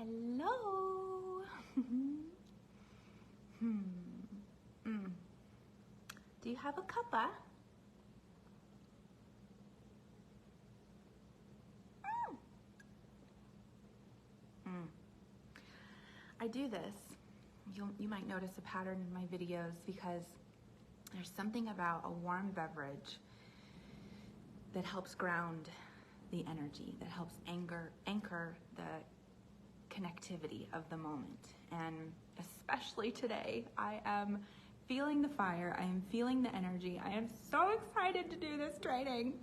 Hello. Do you have a cuppa? I do this. You might notice a pattern in my videos because there's something about a warm beverage that helps ground the energy, that helps anchor the connectivity of the moment. And especially today, I am feeling the fire, I am feeling the energy. I am so excited to do this training.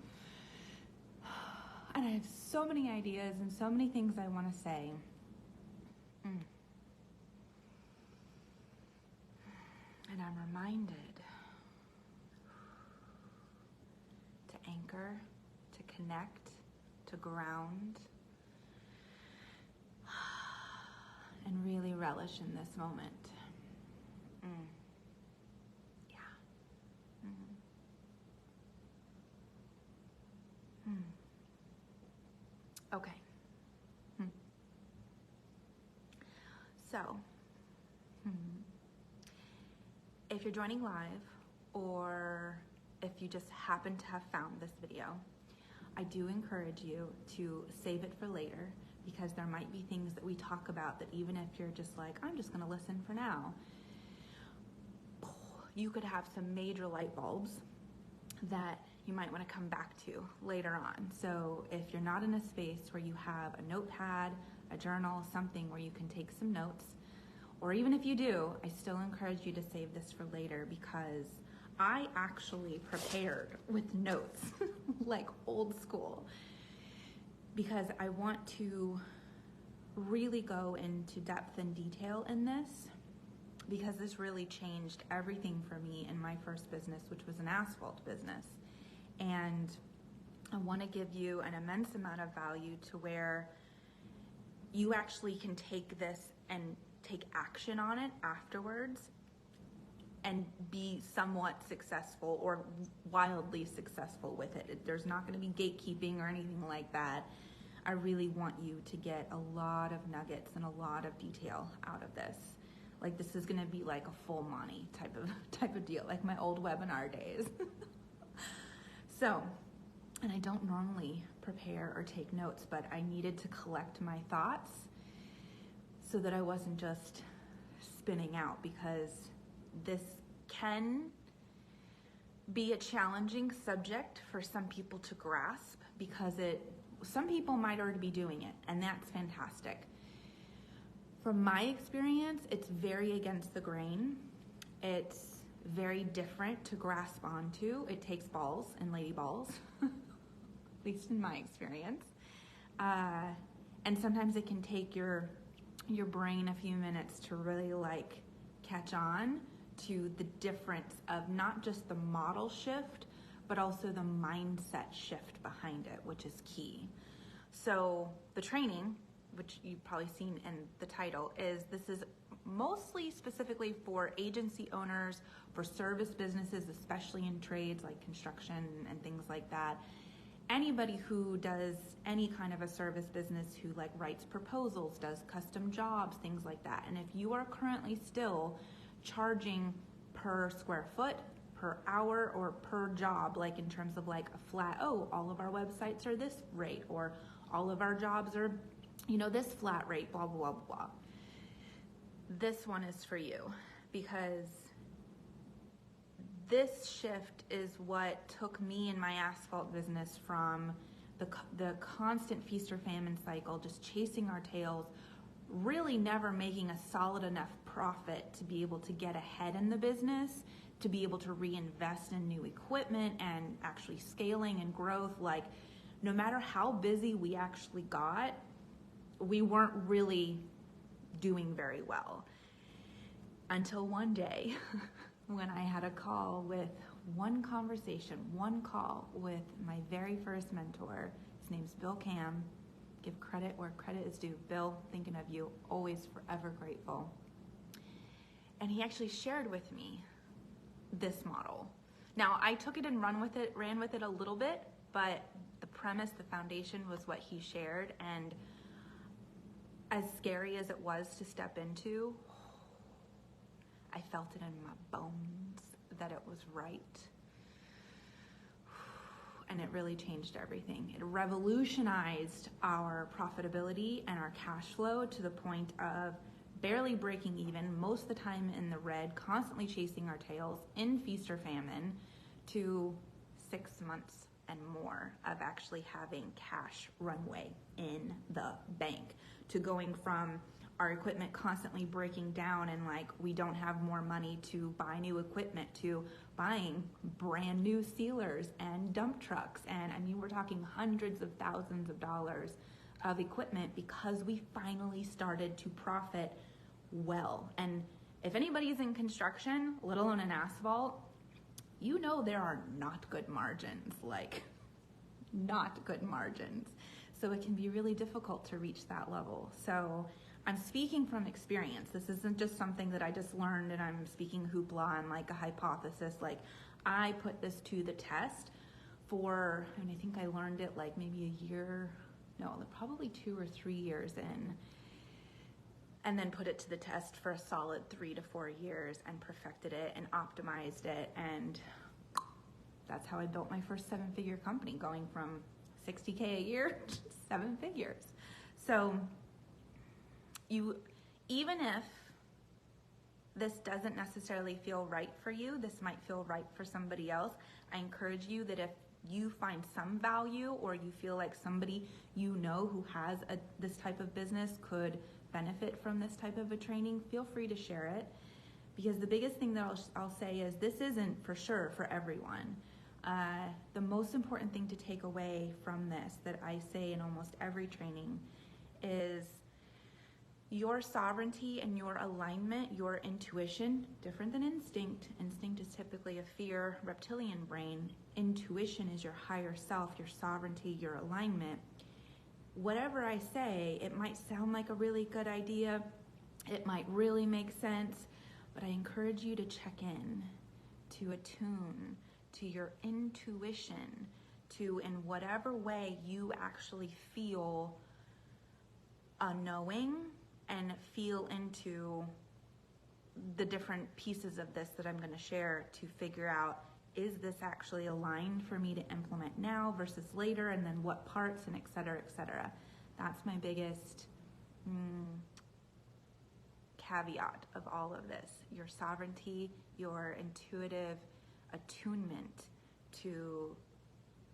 And I have so many ideas and so many things I want to say. And I'm reminded to anchor, to connect, to ground, and really relish in this moment. Okay. So, if you're joining live, or if you just happen to have found this video, I do encourage you to save it for later, because there might be things that we talk about that even if you're just like, I'm just gonna listen for now, you could have some major light bulbs that you might want to come back to later on. So if you're not in a space where you have a notepad, a journal, something where you can take some notes, or even if you do, I still encourage you to save this for later, because I actually prepared with notes, like old school, because I want to really go into depth and detail in this, because this really changed everything for me in my first business, which was an asphalt business. And I want to give you an immense amount of value to where you actually can take this and take action on it afterwards and be somewhat successful or wildly successful with it. There's not going to be gatekeeping or anything like that. I really want you to get a lot of nuggets and a lot of detail out of this. Like, this is going to be like a full Monty type of deal, like my old webinar days. So, and I don't normally prepare or take notes, but I needed to collect my thoughts so that I wasn't just spinning out, because this can be a challenging subject for some people to grasp, because some people might already be doing it, and that's fantastic. From my experience, it's very against the grain. It's very different to grasp onto. It takes balls and lady balls, at least in my experience. And sometimes it can take your brain a few minutes to really like catch on to the difference of not just the model shift, but also the mindset shift behind it, which is key. So the training, which you've probably seen in the title, this is mostly specifically for agency owners, for service businesses, especially in trades like construction and things like that. Anybody who does any kind of a service business, who like writes proposals, does custom jobs, things like that. And if you are currently still charging per square foot, per hour, or per job, like in terms of like a flat, all of our websites are this rate, or all of our jobs are, this flat rate, blah, blah, blah, blah. This one is for you, because this shift is what took me in my asphalt business from the constant feast or famine cycle, just chasing our tails, really never making a solid enough profit to be able to get ahead in the business, to be able to reinvest in new equipment and actually scaling and growth. Like, no matter how busy we actually got, we weren't really doing very well. Until one day, when I had one call with my very first mentor. His name's Bill Cam. Give credit where credit is due. Bill, thinking of you, always forever grateful. And he actually shared with me this model. Now, I took it and ran with it a little bit, but the premise, the foundation was what he shared, and I as scary as it was to step into, I felt it in my bones that it was right. And it really changed everything. It revolutionized our profitability and our cash flow to the point of barely breaking even, most of the time in the red, constantly chasing our tails, in feast or famine, to 6 months and more of actually having cash runway in the bank, to going from our equipment constantly breaking down and like we don't have more money to buy new equipment, to buying brand new sealers and dump trucks. And I mean, we're talking hundreds of thousands of dollars of equipment because we finally started to profit well. And if anybody's in construction, let alone in asphalt, you know there are not good margins, like not good margins. So it can be really difficult to reach that level. So I'm speaking from experience. This isn't just something that I just learned and I'm speaking hoopla and like a hypothesis. Like I put this to the test for, and I think I learned it like maybe a year, no, probably 2 or 3 years in, and then put it to the test for a solid 3 to 4 years and perfected it and optimized it. And that's how I built my first 7-figure company, going from 60K a year to 7 figures. So even if this doesn't necessarily feel right for you, this might feel right for somebody else. I encourage you that if you find some value or you feel like somebody you know who has this type of business could benefit from this type of a training, feel free to share it. Because the biggest thing that I'll say is this isn't for sure for everyone. The most important thing to take away from this that I say in almost every training is your sovereignty and your alignment, your intuition, different than instinct. Instinct is typically a fear, reptilian brain. Intuition is your higher self, your sovereignty, your alignment. Whatever I say, it might sound like a really good idea. It might really make sense, but I encourage you to check in, to attune to your intuition, to in whatever way you actually feel a knowing and feel into the different pieces of this that I'm going to share to figure out, is this actually aligned for me to implement now versus later, and then what parts, and et cetera, et cetera. That's my biggest caveat of all of this. Your sovereignty, your intuitive attunement to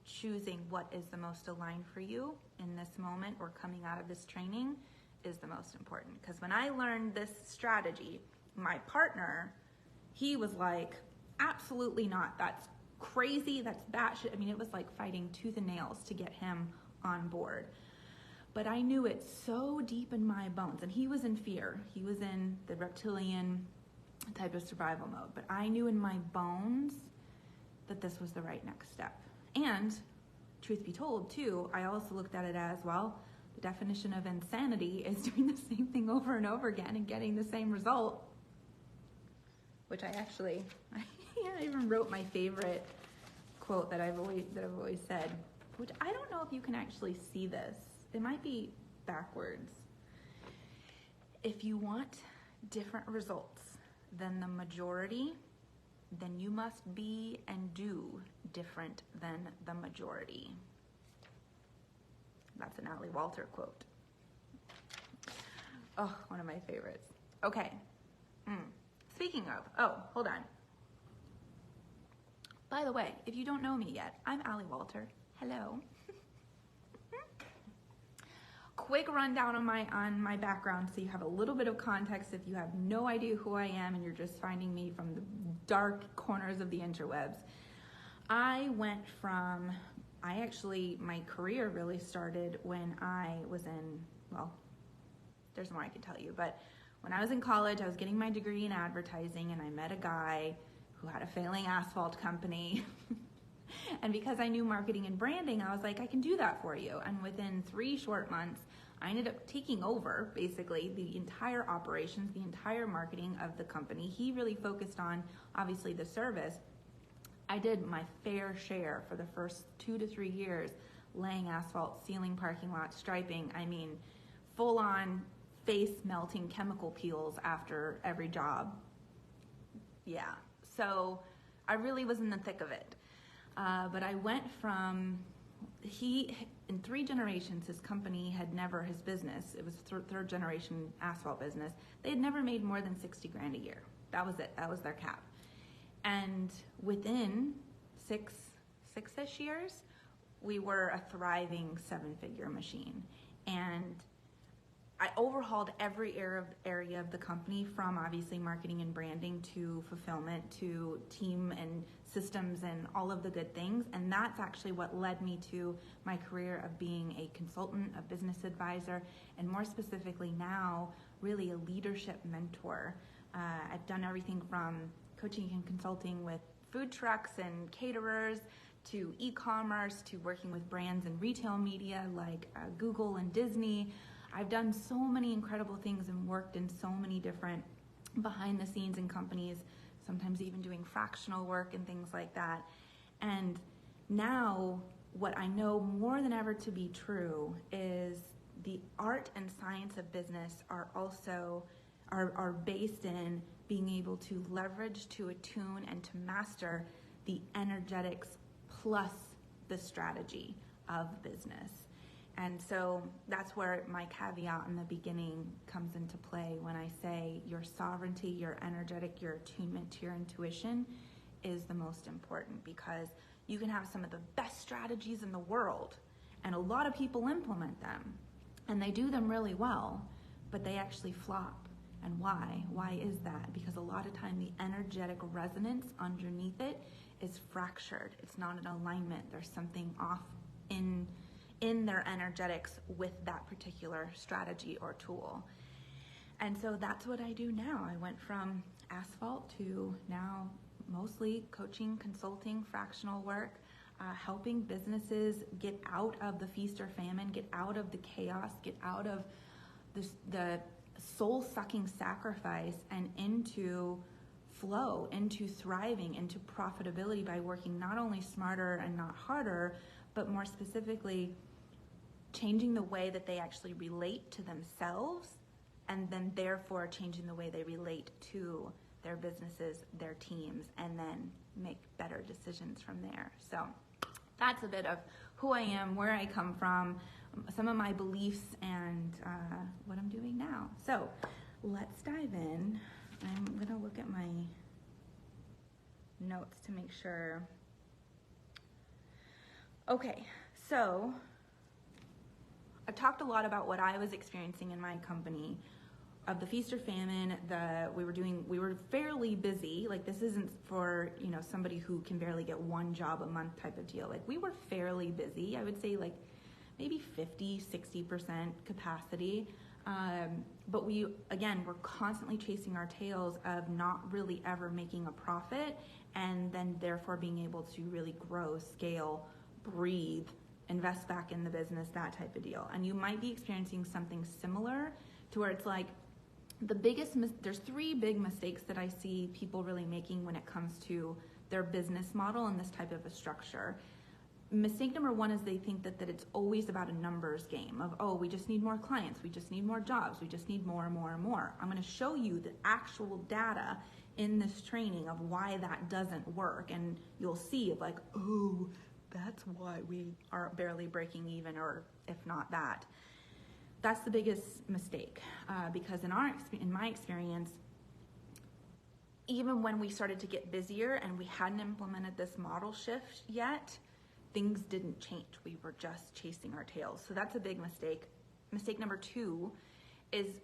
choosing what is the most aligned for you in this moment or coming out of this training is the most important. Because when I learned this strategy, my partner, he was like, absolutely not. That's crazy. That's batshit. I mean, it was like fighting tooth and nails to get him on board. But I knew it so deep in my bones. And he was in fear. He was in the reptilian type of survival mode. But I knew in my bones that this was the right next step. And truth be told, too, I also looked at it as, well, the definition of insanity is doing the same thing over and over again and getting the same result. Which I even wrote my favorite quote that I've always said, which I don't know if you can actually see this. It might be backwards. If you want different results than the majority, then you must be and do different than the majority. That's an Ali Walter quote. Oh, one of my favorites. Okay. Speaking of, hold on. By the way, if you don't know me yet, I'm Ali Walter. Hello. Quick rundown on my background so you have a little bit of context if you have no idea who I am and you're just finding me from the dark corners of the interwebs. My career really started when I was in, well, there's more I can tell you, but when I was in college, I was getting my degree in advertising and I met a guy who had a failing asphalt company. And because I knew marketing and branding, I was like, I can do that for you. And within 3 short months, I ended up taking over basically the entire operations, the entire marketing of the company. He really focused on, obviously, the service. I did my fair share for the first 2 to 3 years, laying asphalt, sealing parking lots, striping. I mean, full on face melting chemical peels after every job. Yeah, so I really was in the thick of it. But I went from, in 3 generations, his company had never, his business, it was third generation asphalt business, they had never made more than 60 grand a year. That was it, that was their cap. And within six-ish years, we were a thriving 7-figure machine. And I overhauled every area of the company, from obviously marketing and branding to fulfillment to team and systems and all of the good things. And that's actually what led me to my career of being a consultant, a business advisor, and more specifically now, really a leadership mentor. I've done everything from coaching and consulting with food trucks and caterers, to e-commerce, to working with brands and retail media like Google and Disney. I've done so many incredible things and worked in so many different behind the scenes in companies, sometimes even doing fractional work and things like that. And now what I know more than ever to be true is the art and science of business are also are based in being able to leverage, to attune, and to master the energetics plus the strategy of business. And so that's where my caveat in the beginning comes into play when I say your sovereignty, your energetic, your attunement to your intuition is the most important, because you can have some of the best strategies in the world and a lot of people implement them and they do them really well, but they actually flop. And why? Why is that? Because a lot of time the energetic resonance underneath it is fractured. It's not in alignment. There's something off in their energetics with that particular strategy or tool. And so that's what I do now. I went from asphalt to now mostly coaching, consulting, fractional work, helping businesses get out of the feast or famine, get out of the chaos, get out of the soul-sucking sacrifice and into flow, into thriving, into profitability by working not only smarter and not harder, but more specifically changing the way that they actually relate to themselves, and then therefore changing the way they relate to their businesses, their teams, and then make better decisions from there. So that's a bit of who I am, where I come from, some of my beliefs, and what I'm doing now. So let's dive in. I'm gonna look at my notes to make sure. Okay, so I talked a lot about what I was experiencing in my company of the feast or famine. We were fairly busy. Like, this isn't for, somebody who can barely get one job a month type of deal. Like, we were fairly busy. I would say like maybe 50-60% capacity. But we, again, we're constantly chasing our tails of not really ever making a profit, and then therefore being able to really grow, scale, breathe, invest back in the business, that type of deal. And you might be experiencing something similar to where it's like there's 3 big mistakes that I see people really making when it comes to their business model and this type of a structure. Mistake number 1 is they think that it's always about a numbers game of, oh, we just need more clients, we just need more jobs, we just need more and more and more. I'm going to show you the actual data in this training of why that doesn't work, and you'll see like, oh, that's why we are barely breaking even, or if not that. That's the biggest mistake, because in my experience, even when we started to get busier and we hadn't implemented this model shift yet, things didn't change. We were just chasing our tails. So that's a big mistake. Mistake number 2 is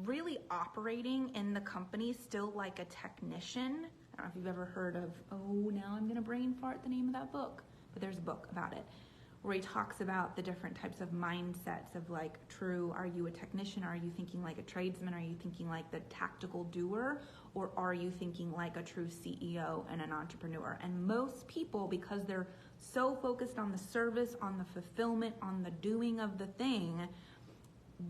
really operating in the company still like a technician. I don't know if you've ever heard of, now I'm gonna brain fart the name of that book, but there's a book about it where he talks about the different types of mindsets of like, true, are you a technician? Are you thinking like a tradesman? Are you thinking like the tactical doer? Or are you thinking like a true CEO and an entrepreneur? And most people, because they're so focused on the service, on the fulfillment, on the doing of the thing,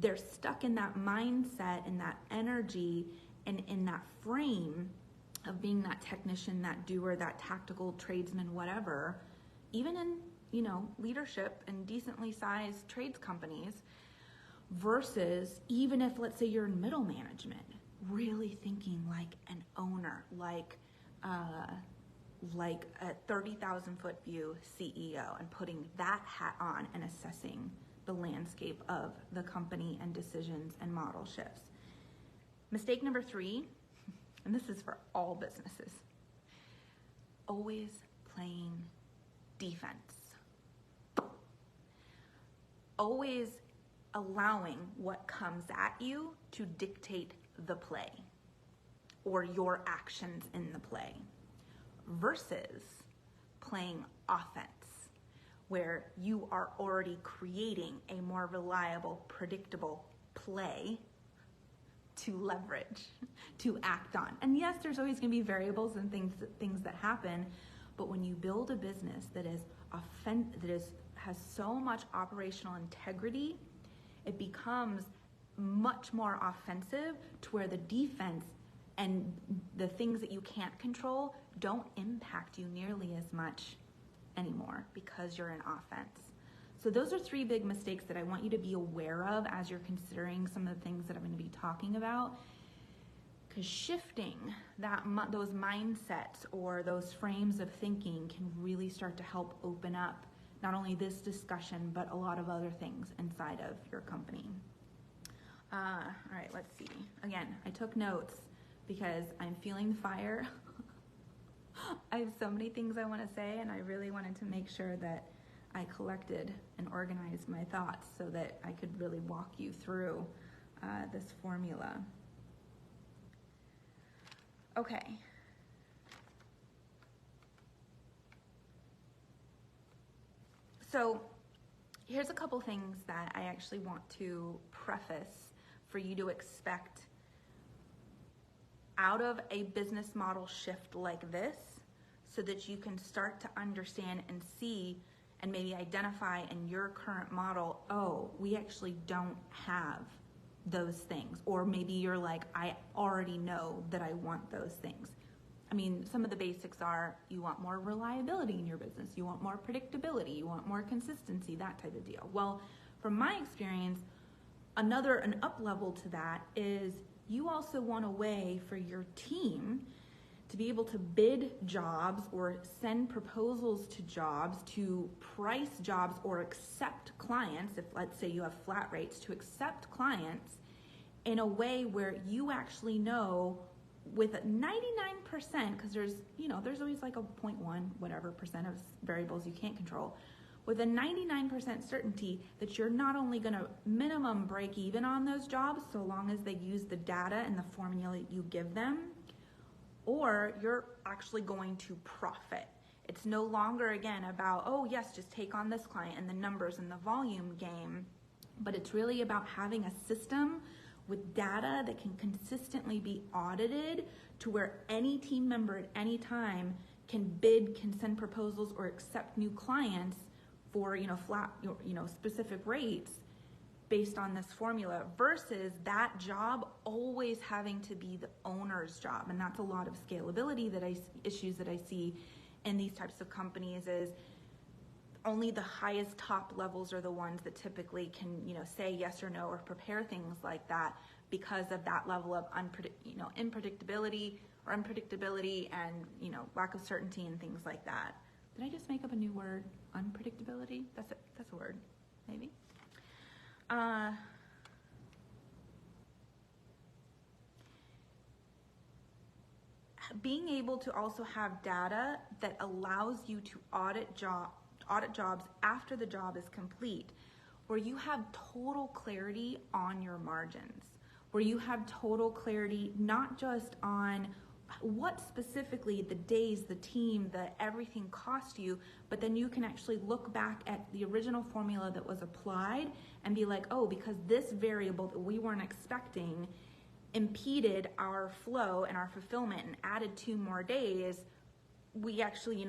they're stuck in that mindset and that energy and in that frame of being that technician, that doer, that tactical tradesman, whatever. Even in, leadership and decently sized trades companies, versus even if, let's say, you're in middle management, really thinking like an owner, like a 30,000 foot view CEO, and putting that hat on and assessing the landscape of the company and decisions and model shifts. Mistake number 3, and this is for all businesses, always playing defense. Always allowing what comes at you to dictate the play or your actions in the play, versus playing offense, where you are already creating a more reliable, predictable play to leverage, to act on. And yes, there's always going to be variables and things that happen, but when you build a business that has so much operational integrity, it becomes much more offensive, to where the defense and the things that you can't control don't impact you nearly as much anymore, because you're in offense. So those are 3 big mistakes that I want you to be aware of as you're considering some of the things that I'm going to be talking about. Because shifting those mindsets or those frames of thinking can really start to help open up not only this discussion, but a lot of other things inside of your company. All right, let's see. Again, I took notes because I'm feeling the fire. I have so many things I want to say, and I really wanted to make sure that I collected and organized my thoughts so that I could really walk you through this formula. Okay. So here's a couple things that I actually want to preface for you to expect out of a business model shift like this, so that you can start to understand and see and maybe identify in your current model, oh, we actually don't have those things. Or maybe you're like, I already know that I want those things. I mean, some of the basics are, you want more reliability in your business, you want more predictability, you want more consistency, that type of deal. Well, from my experience, an up level to that is you also want a way for your team to be able to bid jobs or send proposals to jobs, to price jobs or accept clients, if let's say you have flat rates, to accept clients in a way where you actually know with 99%, because there's always like a 0.1 whatever percent of variables you can't control, with a 99% certainty that you're not only going to minimum break even on those jobs so long as they use the data and the formula you give them, or you're actually going to profit. It's no longer, again, about, oh yes, just take on this client and the numbers and the volume game, but it's really about having a system with data that can consistently be audited, to where any team member at any time can bid, can send proposals or accept new clients for flat specific rates based on this formula, versus that job always having to be the owner's job. And that's a lot of scalability issues that I see in these types of companies, is only the highest top levels are the ones that typically can say yes or no or prepare things like that, because of that level of unpredictability and lack of certainty and things like that. Did I just make up a new word? Unpredictability? That's a word, maybe. Being able to also have data that allows you to audit jobs after the job is complete, where you have total clarity on your margins, where you have total clarity not just on what specifically the days, the team, everything cost you, but then you can actually look back at the original formula that was applied and be like, oh, because this variable that we weren't expecting impeded our flow and our fulfillment and added 2 more days, we actually,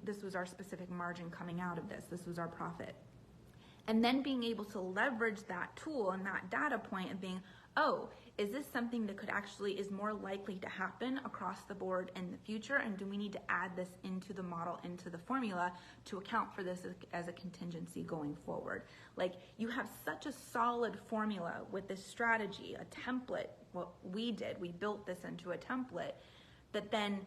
this was our specific margin coming out of this. This was our profit. And then being able to leverage that tool and that data point and being, oh, is this something that could actually is more likely to happen across the board in the future? And do we need to add this into the model, into the formula to account for this as a contingency going forward? Like, you have such a solid formula with this strategy, a template. What we did, we built this into a template that then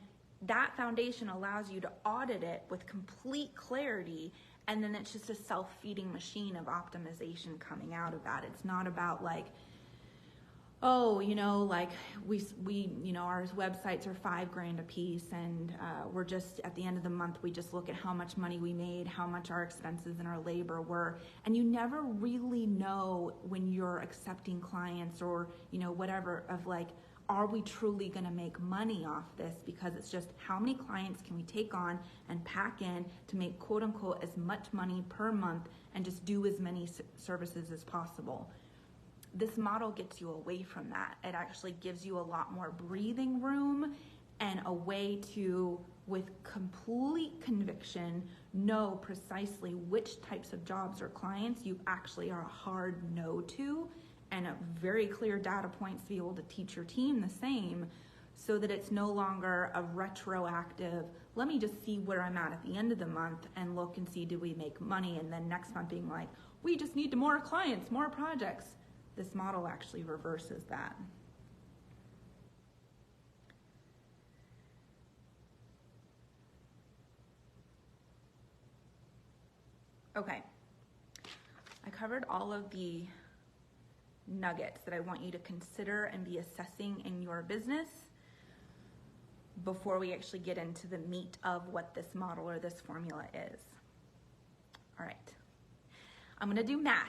that foundation allows you to audit it with complete clarity. And then it's just a self-feeding machine of optimization coming out of that. It's not about like, oh, you know, like we you know, our websites are $5,000 a piece, and we're just at the end of the month, we just look at how much money we made, how much our expenses and our labor were, and you never really know when you're accepting clients or, you know, whatever, of like, are we truly going to make money off this? Because it's just how many clients can we take on and pack in to make quote unquote as much money per month and just do as many services as possible. This model gets you away from that. It actually gives you a lot more breathing room and a way to, with complete conviction, know precisely which types of jobs or clients you actually are a hard no to, and a very clear data points to be able to teach your team the same, so that it's no longer a retroactive, let me just see where I'm at the end of the month and look and see, do we make money? And then next month being like, we just need more clients, more projects. This model actually reverses that. Okay, I covered all of the nuggets that I want you to consider and be assessing in your business before we actually get into the meat of what this model or this formula is. All right, I'm gonna do math.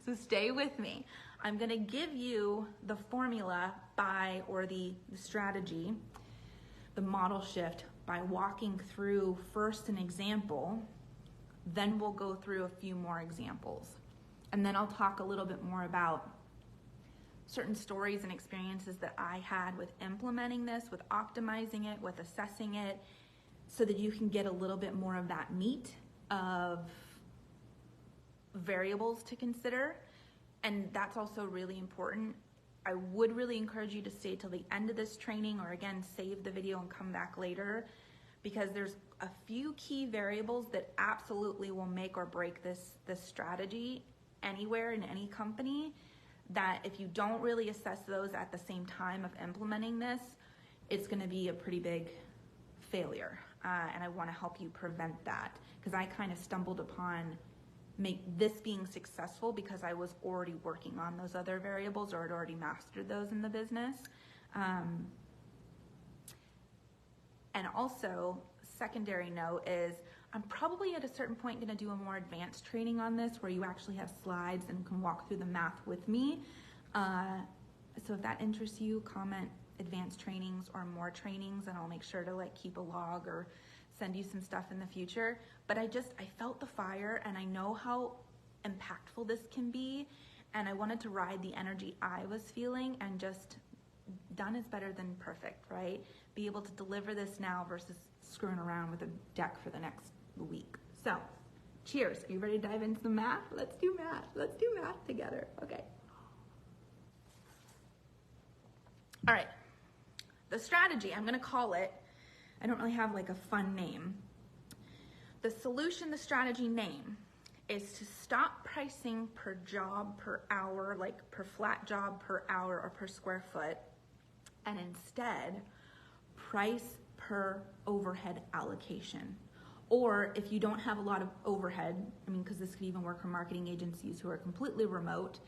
So stay with me. I'm gonna give you the formula or the strategy, the model shift, by walking through first an example, then we'll go through a few more examples. And then I'll talk a little bit more about certain stories and experiences that I had with implementing this, with optimizing it, with assessing it, so that you can get a little bit more of that meat of variables to consider. And that's also really important. I would really encourage you to stay till the end of this training, or again, save the video and come back later, because there's a few key variables that absolutely will make or break this strategy anywhere in any company, that if you don't really assess those at the same time of implementing this, it's gonna be a pretty big failure. And I wanna help you prevent that, because I kind of stumbled upon this being successful because I was already working on those other variables, or had already mastered those in the business. And also, secondary note is, I'm probably at a certain point going to do a more advanced training on this, where you actually have slides and can walk through the math with me. So if that interests you, comment advanced trainings or more trainings, and I'll make sure to like keep a log or send you some stuff in the future. But I felt the fire, and I know how impactful this can be, and I wanted to ride the energy I was feeling, and just done is better than perfect, right? Be able to deliver this now versus screwing around with a deck for the next week. So, cheers. Are you ready to dive into the math? Let's do math. Let's do math together. Okay. All right. The strategy, I'm going to call it, I don't really have like a fun name. The solution, the strategy name, is to stop pricing per job per hour, like per flat job per hour or per square foot, and instead price per overhead allocation. Or if you don't have a lot of overhead, I mean, because this could even work for marketing agencies who are completely remote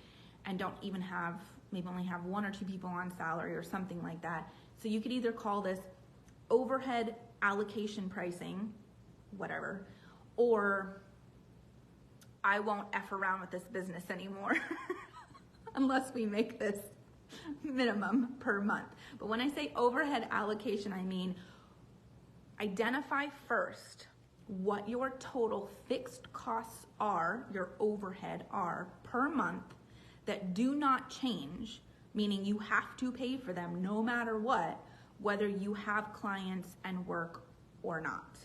and don't even have, maybe only have 1 or 2 people on salary or something like that. So you could either call this overhead allocation pricing, whatever, or I won't F around with this business anymore unless we make this minimum per month. But when I say overhead allocation, I mean identify first what your total fixed costs are, your overhead are per month, that do not change, meaning you have to pay for them no matter what, whether you have clients and work or not.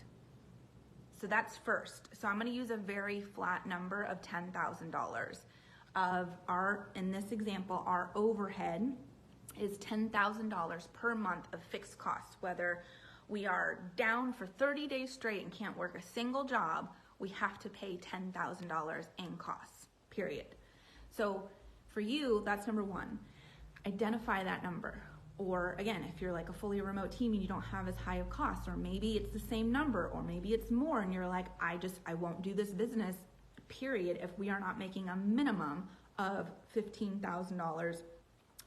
So that's first. So I'm going to use a very flat number of $10,000. of in this example, our overhead is $10,000 per month of fixed costs. Whether we are down for 30 days straight and can't work a single job, we have to pay $10,000 in costs, period. So for you, that's number one. Identify that number. Or again, if you're like a fully remote team and you don't have as high of costs, or maybe it's the same number, or maybe it's more, and you're like, I won't do this business, period, if we are not making a minimum of $15,000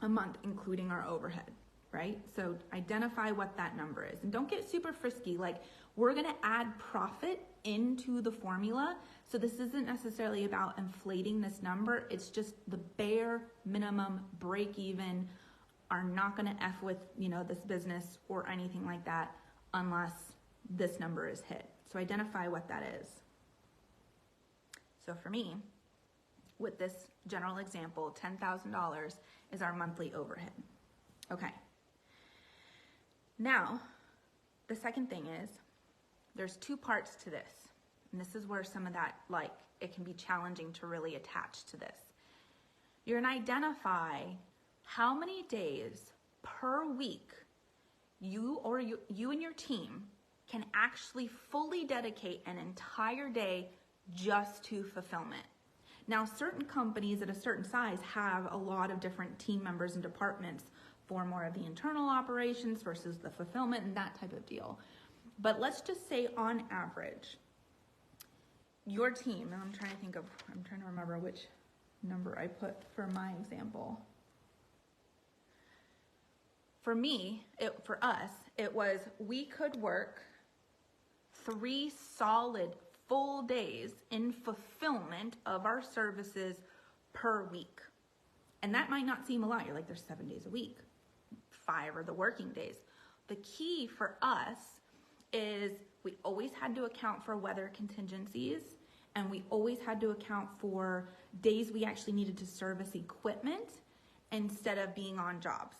a month, including our overhead, right? So identify what that number is. And don't get super frisky. Like, we're gonna add profit into the formula. So this isn't necessarily about inflating this number. It's just the bare minimum break even. Are not gonna F with, this business or anything like that unless this number is hit. So identify what that is. So for me, with this general example, $10,000 is our monthly overhead. Okay. Now, the second thing is, there's two parts to this. And this is where some of that, it can be challenging to really attach to this. You're gonna identify how many days per week you and your team can actually fully dedicate an entire day just to fulfillment. Now, certain companies at a certain size have a lot of different team members and departments for more of the internal operations versus the fulfillment and that type of deal. But let's just say on average, your team, and I'm trying to remember which number I put for my example. For me, for us, it was we could work 3 solid full days in fulfillment of our services per week. And that might not seem a lot. You're like, there's 7 days a week. 5 are the working days. The key for us is we always had to account for weather contingencies, and we always had to account for days we actually needed to service equipment instead of being on jobs.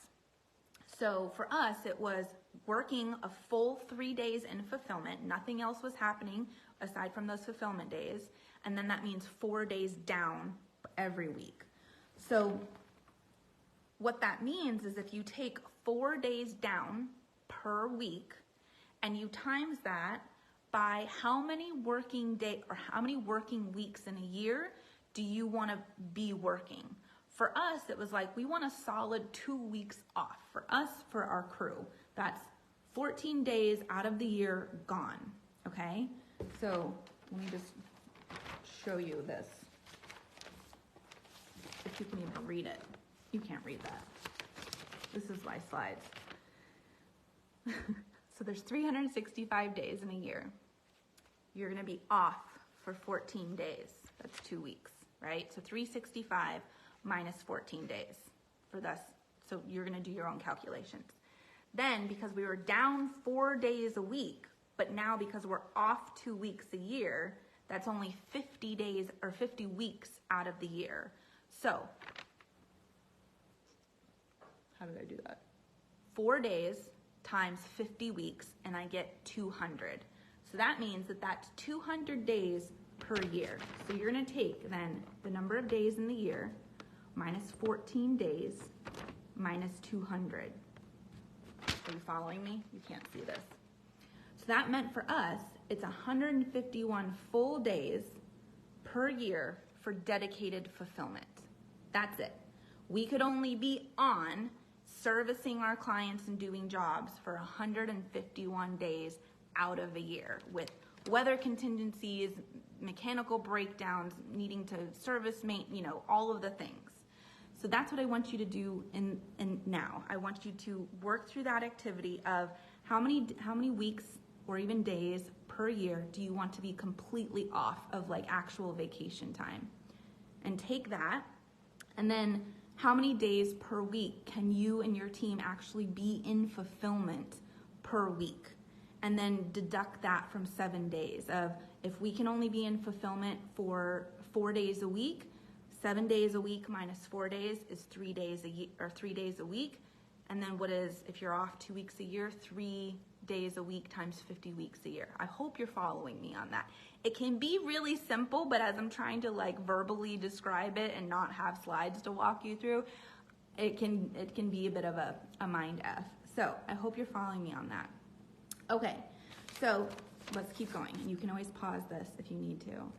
So for us, it was working a full 3 days in fulfillment. Nothing else was happening aside from those fulfillment days. And then that means 4 days down every week. So what that means is if you take 4 days down per week and you times that by how many working days or how many working weeks in a year do you want to be working? For us, it was like, we want a solid 2 weeks off. For us, for our crew, that's 14 days out of the year gone, okay? So let me just show you this. If you can even read it. You can't read that. This is my slides. So there's 365 days in a year. You're gonna be off for 14 days. That's 2 weeks, right? So 365 minus 14 days for this. So you're gonna do your own calculations. Then, because we were down 4 days a week, but now because we're off 2 weeks a year, that's only 50 days or 50 weeks out of the year. So, how did I do that? 4 days times 50 weeks, and I get 200. So that means that that's 200 days per year. So you're gonna take then the number of days in the year minus 14 days minus 200. Are you following me? You can't see this. So that meant for us, it's 151 full days per year for dedicated fulfillment. That's it. We could only be on servicing our clients and doing jobs for 151 days out of a year with weather contingencies, mechanical breakdowns, needing to service, all of the things. So that's what I want you to do in now. I want you to work through that activity of how many weeks or even days per year do you want to be completely off of actual vacation time? And take that, and then how many days per week can you and your team actually be in fulfillment per week? And then deduct that from 7 days of if we can only be in fulfillment for 4 days a week, 7 days a week minus 4 days is 3 days a year or 3 days a week. And then what is, if you're off 2 weeks a year, 3 days a week times 50 weeks a year. I hope you're following me on that. It can be really simple, but as I'm trying to like verbally describe it and not have slides to walk you through, it can be a bit of a mind F. So I hope you're following me on that. Okay, so let's keep going. You can always pause this if you need to.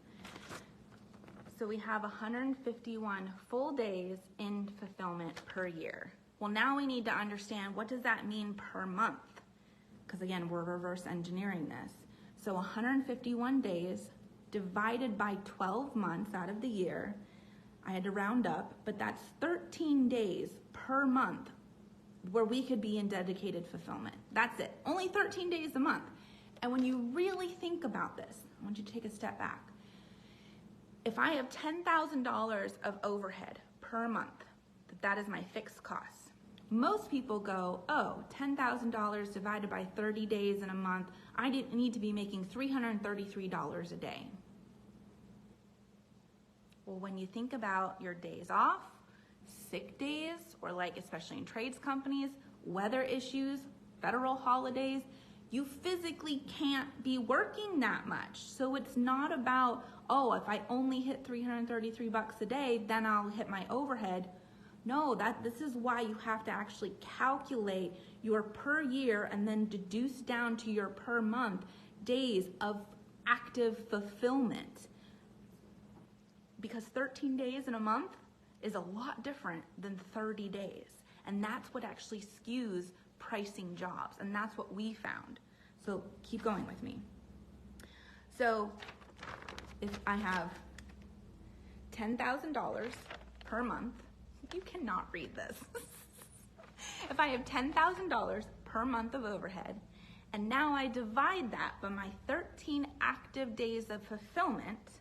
So we have 151 full days in fulfillment per year. Well, now we need to understand, what does that mean per month? Because again, we're reverse engineering this. So 151 days divided by 12 months out of the year. I had to round up, but that's 13 days per month where we could be in dedicated fulfillment. That's it. Only 13 days a month. And when you really think about this, I want you to take a step back. If I have $10,000 of overhead per month, that is my fixed costs. Most people go, oh, $10,000 divided by 30 days in a month, I need to be making $333 a day. Well, when you think about your days off, sick days, or like especially in trades companies, weather issues, federal holidays, you physically can't be working that much. So it's not about, oh, if I only hit 333 bucks a day, then I'll hit my overhead. No, this is why you have to actually calculate your per year and then deduce down to your per month days of active fulfillment. Because 13 days in a month is a lot different than 30 days. And that's what actually skews pricing jobs. And that's what we found. So keep going with me. So if I have $10,000 per month, you cannot read this. If I have $10,000 per month of overhead, and now I divide that by my 13 active days of fulfillment,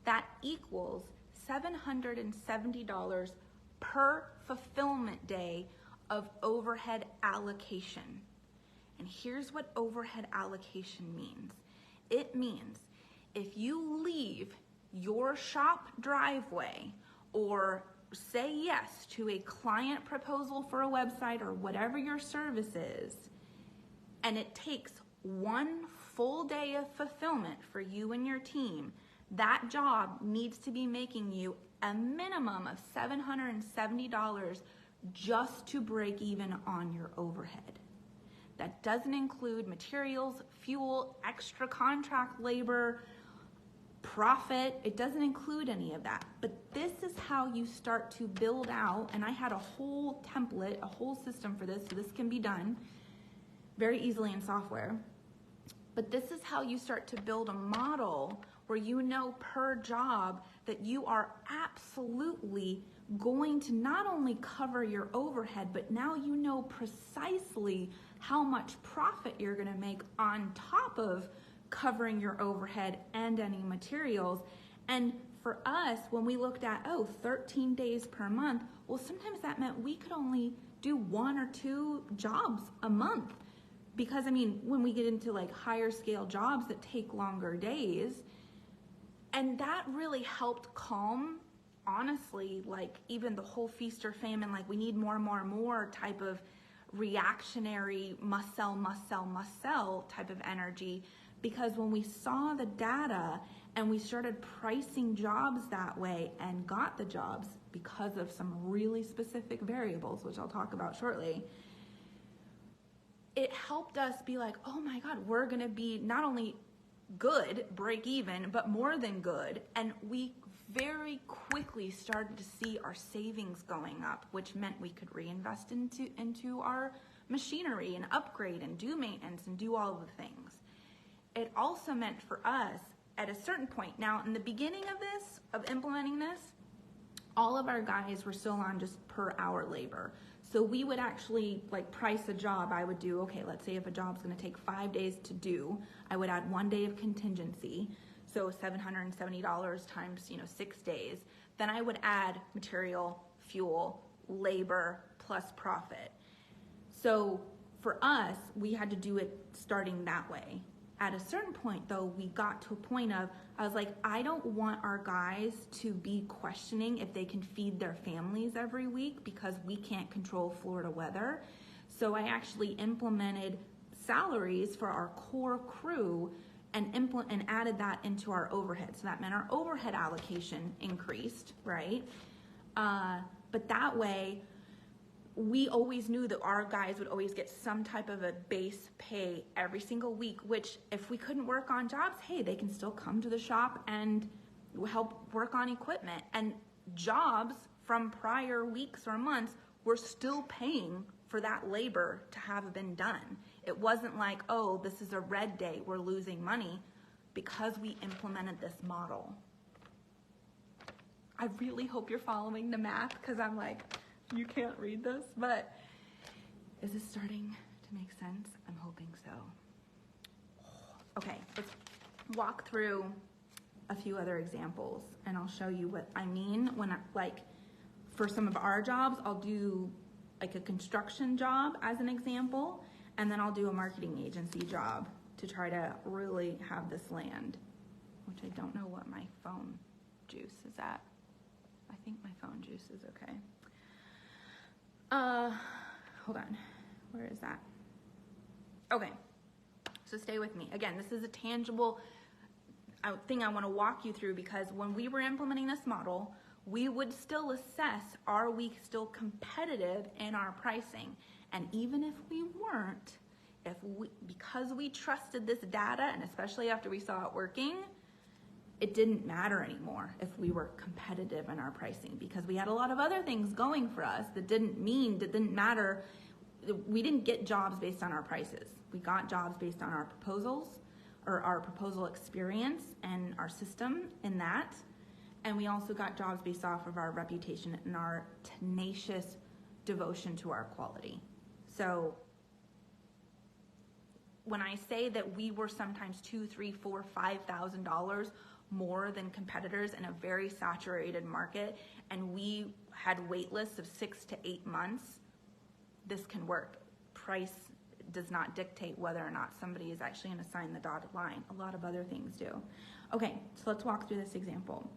that equals $770 per fulfillment day of overhead allocation. And here's what overhead allocation means. It means if you leave your shop driveway or say yes to a client proposal for a website or whatever your service is, and it takes one full day of fulfillment for you and your team, that job needs to be making you a minimum of $770 just to break even on your overhead. That doesn't include materials, fuel, extra contract labor, profit. It doesn't include any of that. But this is how you start to build out, and I had a whole template, a whole system for this, so this can be done very easily in software. But this is how you start to build a model where you know per job that you are absolutely going to not only cover your overhead, but now you know precisely how much profit you're going to make on top of covering your overhead and any materials. And for us, when we looked at, 13 days per month, well, sometimes that meant we could only do 1 or 2 jobs a month. Because, I mean, when we get into like higher scale jobs that take longer days, and that really helped calm, honestly, like even the whole feast or famine, like we need more type of reactionary must sell type of energy. Because when we saw the data and we started pricing jobs that way and got the jobs because of some really specific variables, which I'll talk about shortly, it helped us be like, oh my God, we're gonna be not only good, break even, but more than good. And we very quickly started to see our savings going up, which meant we could reinvest into our machinery and upgrade and do maintenance and do all of the things. It also meant for us at a certain point, now in the beginning of this, of implementing this, all of our guys were still on just per hour labor. So we would actually like price a job. I would do, okay, let's say if a job's gonna take 5 days to do, I would add 1 day of contingency. So $770 times 6 days. Then I would add material, fuel, labor, plus profit. So for us, we had to do it starting that way. At a certain point though, we got to a point of, I was like, I don't want our guys to be questioning if they can feed their families every week because we can't control Florida weather. So I actually implemented salaries for our core crew and added that into our overhead. So that meant our overhead allocation increased, right? But that way, we always knew that our guys would always get some type of a base pay every single week, which if we couldn't work on jobs, hey, they can still come to the shop and help work on equipment. And jobs from prior weeks or months were still paying for that labor to have been done. It wasn't like, oh, this is a red day, we're losing money, because we implemented this model. I really hope you're following the math, because I'm like, you can't read this, but is this starting to make sense? I'm hoping so. Okay, let's walk through a few other examples, and I'll show you what I mean when for some of our jobs, I'll do like a construction job as an example, and then I'll do a marketing agency job to try to really have this land, which I don't know what my phone juice is at. I think my phone juice is okay. Hold on, where is that? Okay, so stay with me. Again, this is a tangible thing I want to walk you through, because when we were implementing this model, we would still assess, are we still competitive in our pricing? And even if we weren't, because we trusted this data, and especially after we saw it working, it didn't matter anymore if we were competitive in our pricing, because we had a lot of other things going for us that didn't matter. We didn't get jobs based on our prices. We got jobs based on our proposals, or our proposal experience and our system in that. And we also got jobs based off of our reputation and our tenacious devotion to our quality. So when I say that we were sometimes $2,000, $3,000, $4,000, $5,000 more than competitors in a very saturated market, and we had wait lists of 6 to 8 months, this can work. Price does not dictate whether or not somebody is actually going to sign the dotted line. A lot of other things do. Okay, so let's walk through this example.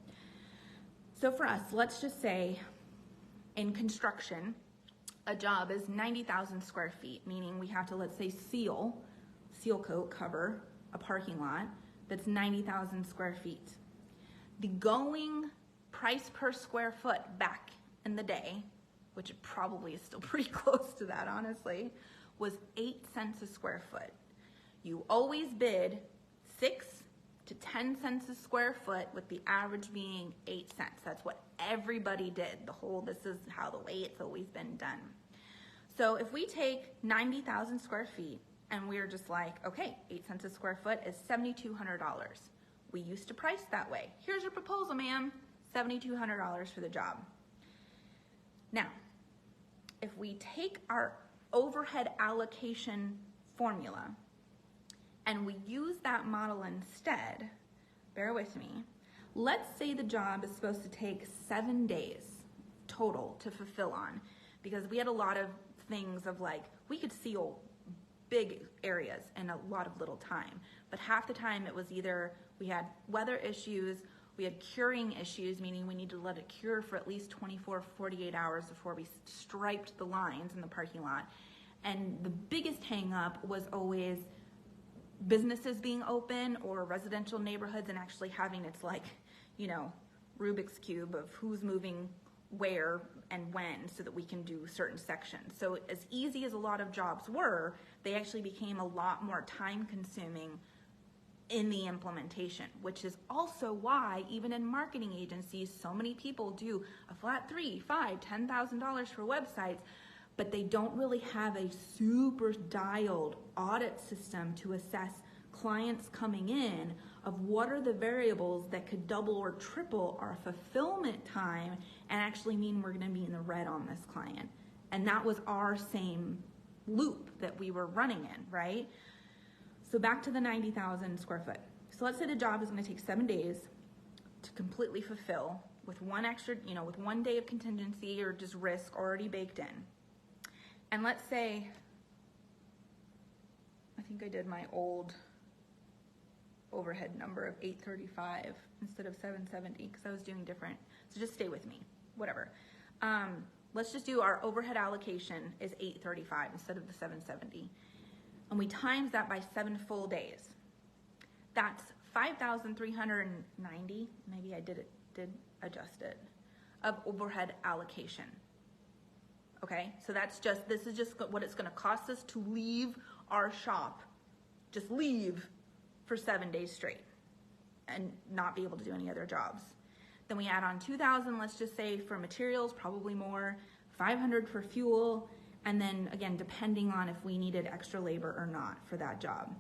So for us, let's just say in construction, a job is 90,000 square feet, meaning we have to, let's say, seal coat, cover a parking lot that's 90,000 square feet. The going price per square foot back in the day, which probably is still pretty close to that, honestly, was 8 cents a square foot. You always bid 6 to 10 cents a square foot, with the average being 8 cents. That's what everybody did. This is how the way it's always been done. So if we take 90,000 square feet and we're just like, okay, 8 cents a square foot is $7,200. We used to price that way. Here's your proposal, ma'am, $7,200 for the job. Now, if we take our overhead allocation formula and we use that model instead, bear with me, let's say the job is supposed to take 7 days total to fulfill on, because we had a lot of things of like, we could seal big areas in a lot of little time, but half the time it was either we had weather issues, we had curing issues, meaning we needed to let it cure for at least 24, 48 hours before we striped the lines in the parking lot. And the biggest hang up was always businesses being open or residential neighborhoods and actually having its Rubik's Cube of who's moving where and when, so that we can do certain sections. So as easy as a lot of jobs were, they actually became a lot more time consuming in the implementation, which is also why even in marketing agencies, so many people do a flat $3,000, $5,000, $10,000 for websites, but they don't really have a super dialed audit system to assess clients coming in of what are the variables that could double or triple our fulfillment time and actually mean we're going to be in the red on this client. And that was our same loop that we were running in, right? So back to the 90,000 square foot. So let's say the job is going to take 7 days to completely fulfill with one extra, with 1 day of contingency or just risk already baked in. And let's say, I think I did my old overhead number of 835 instead of 770 because I was doing different. So just stay with me, whatever. Let's just do our overhead allocation is 835 instead of the 770. and we times that by 7 full days. That's 5,390, maybe I did adjust it, of overhead allocation. Okay, so this is just what it's gonna cost us to leave our shop, just leave for 7 days straight and not be able to do any other jobs. Then we add on 2,000, let's just say, for materials, probably more, 500 for fuel, and then again, depending on if we needed extra labor or not for that job.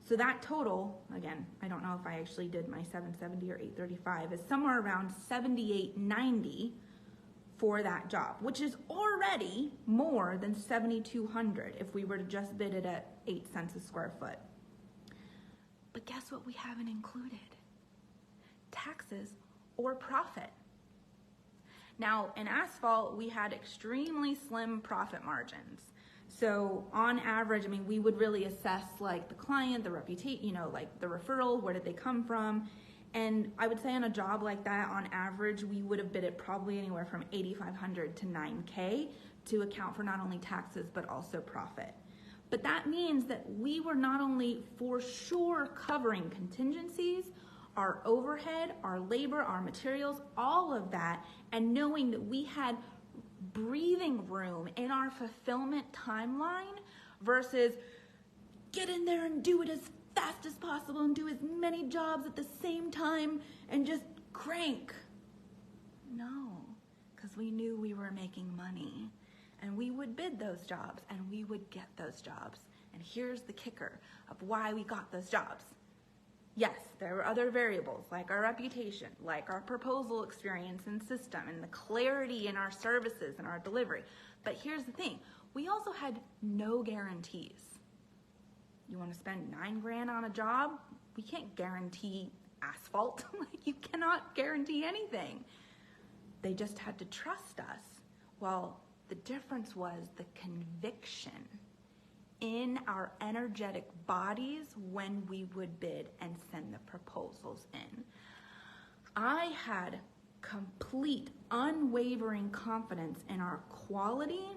So that total, again, I don't know if I actually did my 770 or 835, is somewhere around 7890 for that job, which is already more than 7,200 if we were to just bid it at 8 cents a square foot. But guess what we haven't included? Taxes or profit. Now, in asphalt, we had extremely slim profit margins. So on average, I mean, we would really assess like the client, the reputation, you know, like the referral, where did they come from? And I would say on a job like that, on average, we would have bid it probably anywhere from 8,500 to 9K to account for not only taxes, but also profit. But that means that we were not only for sure covering contingencies, our overhead, our labor, our materials, all of that, and knowing that we had breathing room in our fulfillment timeline versus get in there and do it as fast as possible and do as many jobs at the same time and just crank. No, because we knew we were making money and we would bid those jobs and we would get those jobs. And here's the kicker of why we got those jobs. Yes, there were other variables like our reputation, like our proposal experience and system, and the clarity in our services and our delivery. But here's the thing, we also had no guarantees. You want to spend $9 grand on a job? We can't guarantee asphalt. Like, you cannot guarantee anything. They just had to trust us. Well, the difference was the conviction in our energetic bodies when we would bid and send the proposals in. I had complete, unwavering confidence in our quality,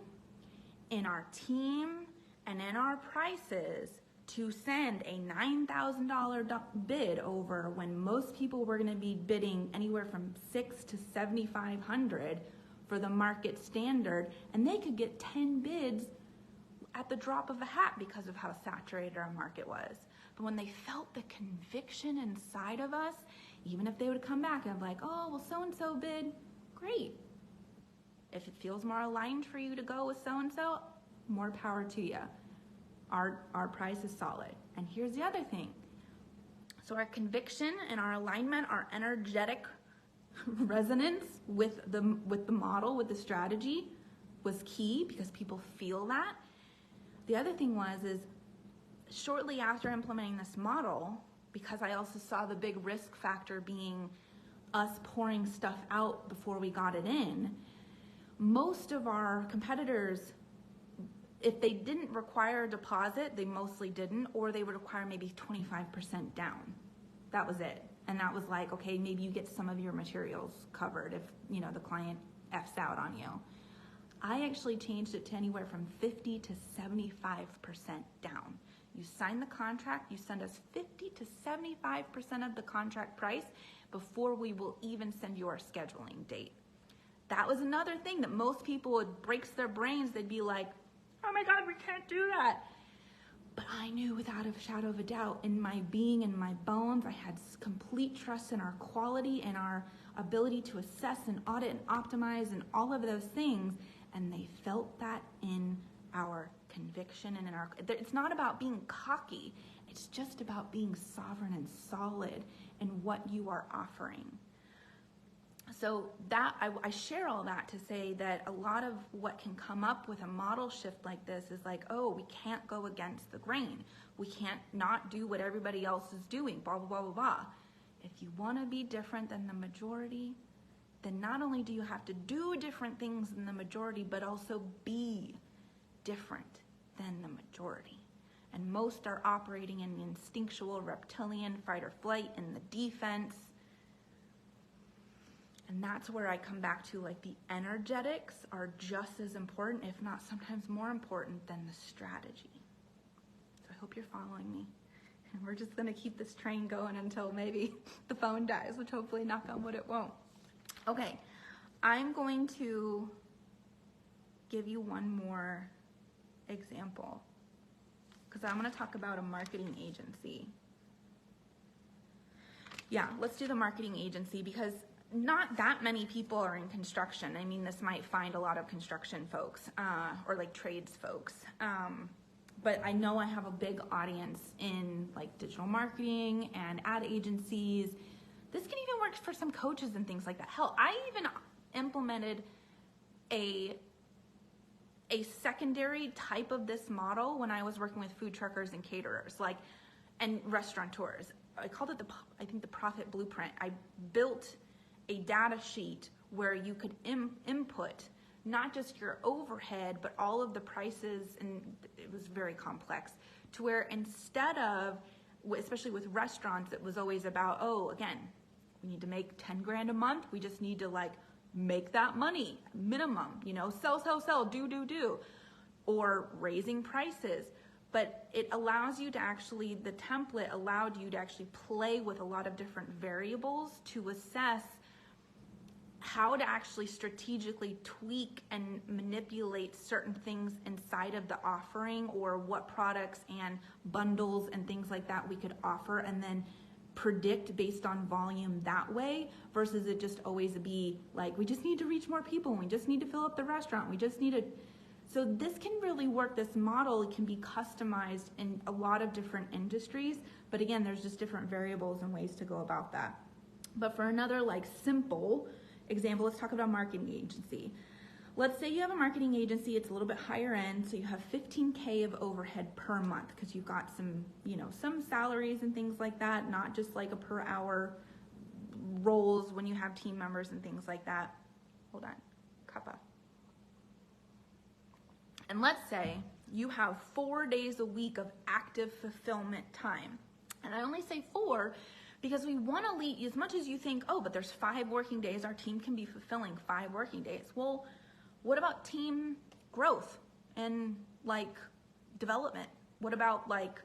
in our team, and in our prices to send a $9,000 bid over when most people were going to be bidding anywhere from $600 to $7,500 for the market standard, and they could get 10 bids at the drop of a hat because of how saturated our market was. But when they felt the conviction inside of us, even if they would come back and be like, oh, well, so-and-so bid, great. If it feels more aligned for you to go with so-and-so, more power to you. Our price is solid. And here's the other thing. So our conviction and our alignment, our energetic resonance with the model, with the strategy was key because people feel that. The other thing is shortly after implementing this model, because I also saw the big risk factor being us pouring stuff out before we got it in, most of our competitors, if they didn't require a deposit, they mostly didn't, or they would require maybe 25% down. That was it. And that was like, okay, maybe you get some of your materials covered if, you know, the client F's out on you. I actually changed it to anywhere from 50 to 75% down. You sign the contract, you send us 50 to 75% of the contract price before we will even send you our scheduling date. That was another thing that most people, it breaks their brains. They'd be like, oh my God, we can't do that. But I knew without a shadow of a doubt in my being, in my bones, I had complete trust in our quality and our ability to assess and audit and optimize and all of those things. And they felt that in our conviction and in our, it's not about being cocky. It's just about being sovereign and solid in what you are offering. So that I share all that to say that a lot of what can come up with a model shift like this is like, oh, we can't go against the grain. We can't not do what everybody else is doing, blah, blah, blah, blah, blah. If you want to be different than the majority, then not only do you have to do different things than the majority, but also be different than the majority. And most are operating in the instinctual reptilian fight or flight in the defense. And that's where I come back to, like, the energetics are just as important, if not sometimes more important than the strategy. So I hope you're following me. And we're just gonna keep this train going until maybe the phone dies, which hopefully, knock on wood, it won't. Okay, I'm going to give you one more example because I want to talk about a marketing agency. Yeah, let's do the marketing agency because not that many people are in construction. I mean, this might find a lot of construction folks or like trades folks. But I know I have a big audience in like digital marketing and ad agencies. This can even work for some coaches and things like that. Hell, I even implemented a secondary type of this model when I was working with food truckers and caterers, and restaurateurs. I called it the profit blueprint. I built a data sheet where you could input not just your overhead, but all of the prices, and it was very complex, to where instead of, especially with restaurants, it was always about, oh, again, we need to make 10 grand a month. We just need to like make that money minimum, sell, do, or raising prices. But it allows you to actually, the template allowed you to actually play with a lot of different variables to assess how to actually strategically tweak and manipulate certain things inside of the offering, or what products and bundles and things like that we could offer, and then predict based on volume that way, versus it just always be like, we just need to reach more people, we just need to fill up the restaurant, we just need to. So this can really work. This model can be customized in a lot of different industries, but again, there's just different variables and ways to go about that. But for another like simple example, let's talk about marketing agency. Let's say you have a marketing agency, it's a little bit higher end, so you have 15K of overhead per month because you've got some, some salaries and things like that, not just like a per hour roles when you have team members and things like that. Hold on, cuppa. And let's say you have 4 days a week of active fulfillment time. And I only say 4 because we want to lead, as much as you think, oh, but there's 5 working days, our team can be fulfilling 5 working days. Well, what about team growth and like development? What about like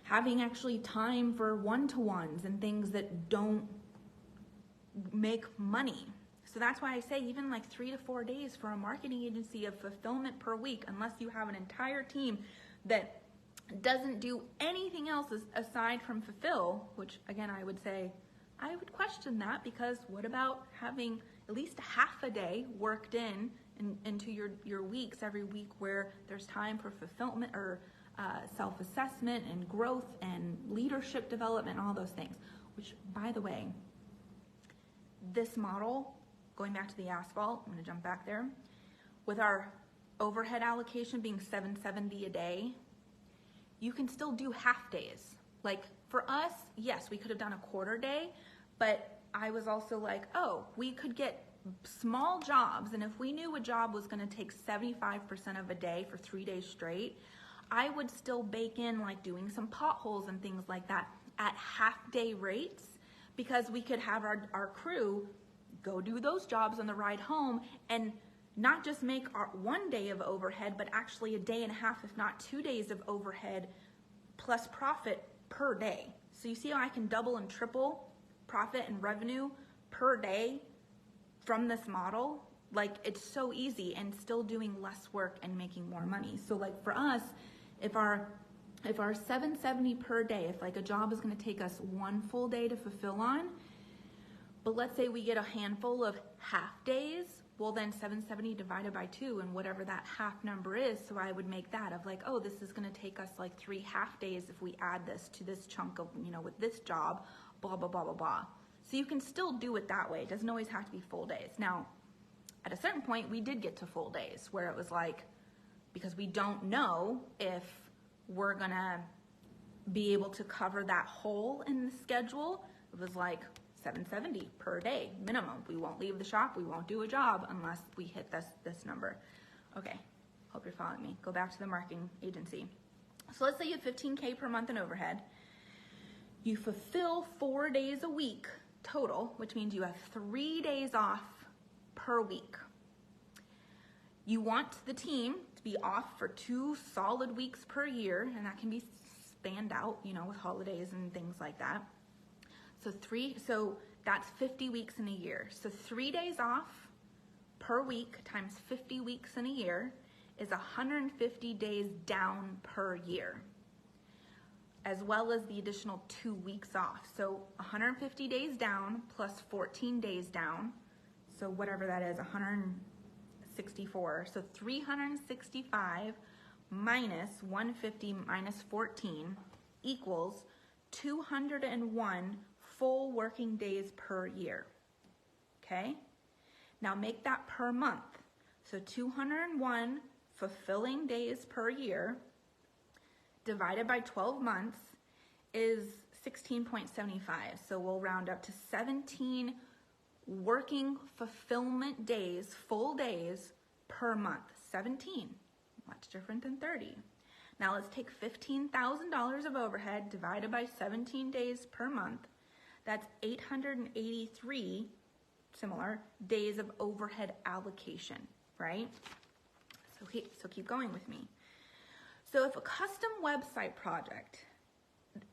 having actually time for one-to-ones and things that don't make money? So that's why I say even like 3 to 4 days for a marketing agency of fulfillment per week, unless you have an entire team that doesn't do anything else aside from fulfill, which again, I would say, I would question that, because what about having at least a half a day worked into your weeks every week where there's time for fulfillment or self-assessment and growth and leadership development, all those things, which by the way, this model, going back to the asphalt, I'm gonna jump back there, with our overhead allocation being $770 a day, you can still do half days. Like for us, yes, we could have done a quarter day, but I was also like, oh, we could get small jobs, and if we knew a job was gonna take 75% of a day for 3 days straight, I would still bake in like doing some potholes and things like that at half day rates, because we could have our crew go do those jobs on the ride home and not just make our 1 day of overhead, but actually a day and a half, if not 2 days of overhead plus profit per day. So you see how I can double and triple profit and revenue per day from this model? Like, it's so easy, and still doing less work and making more money. So like for us, if our $770 per day, if like a job is gonna take us 1 full day to fulfill on, but let's say we get a handful of half days, well then 770 divided by 2 and whatever that half number is, so I would make that of like, oh, this is gonna take us like 3 half days if we add this to this chunk of, with this job, blah, blah, blah, blah, blah. So you can still do it that way. It doesn't always have to be full days. Now, at a certain point, we did get to full days where it was like, because we don't know if we're gonna be able to cover that hole in the schedule, it was like, $770 per day minimum. We won't leave the shop, we won't do a job unless we hit this number. Okay, hope you're following me. Go back to the marketing agency. So let's say you have 15K per month in overhead. You fulfill 4 days a week total, which means you have 3 days off per week. You want the team to be off for 2 solid weeks per year, and that can be spanned out, you know, with holidays and things like that. So that's 50 weeks in a year. So 3 days off per week times 50 weeks in a year is 150 days down per year, as well as the additional 2 weeks off. So 150 days down plus 14 days down. So whatever that is, 164. So 365 minus 150 minus 14 equals 201 full working days per year. Okay? Now make that per month. So 201 fulfilling days per year divided by 12 months is 16.75. So we'll round up to 17 working fulfillment days, full days per month. 17, much different than 30. Now let's take $15,000 of overhead divided by 17 days per month. That's 883 similar days of overhead allocation, right? So keep going with me. So if a custom website project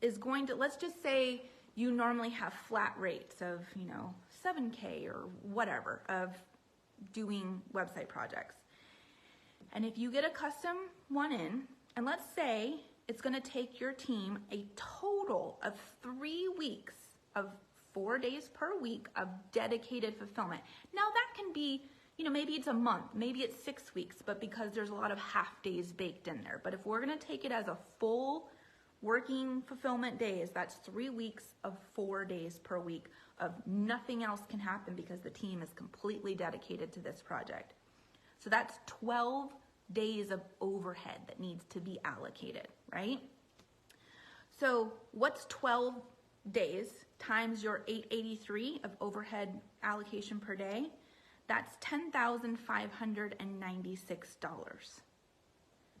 is going to, let's just say you normally have flat rates of, you know, $7K or whatever of doing website projects. And if you get a custom one in, and let's say it's going to take your team a total of 3 weeks of 4 days per week of dedicated fulfillment. Now that can be, you know, maybe it's a month, maybe it's 6 weeks, but because there's a lot of half days baked in there. But if we're going to take it as a full working fulfillment days, that's 3 weeks of 4 days per week of nothing else can happen because the team is completely dedicated to this project. So that's 12 days of overhead that needs to be allocated, right? So what's 12 days times your 883 of overhead allocation per day? That's $10,596.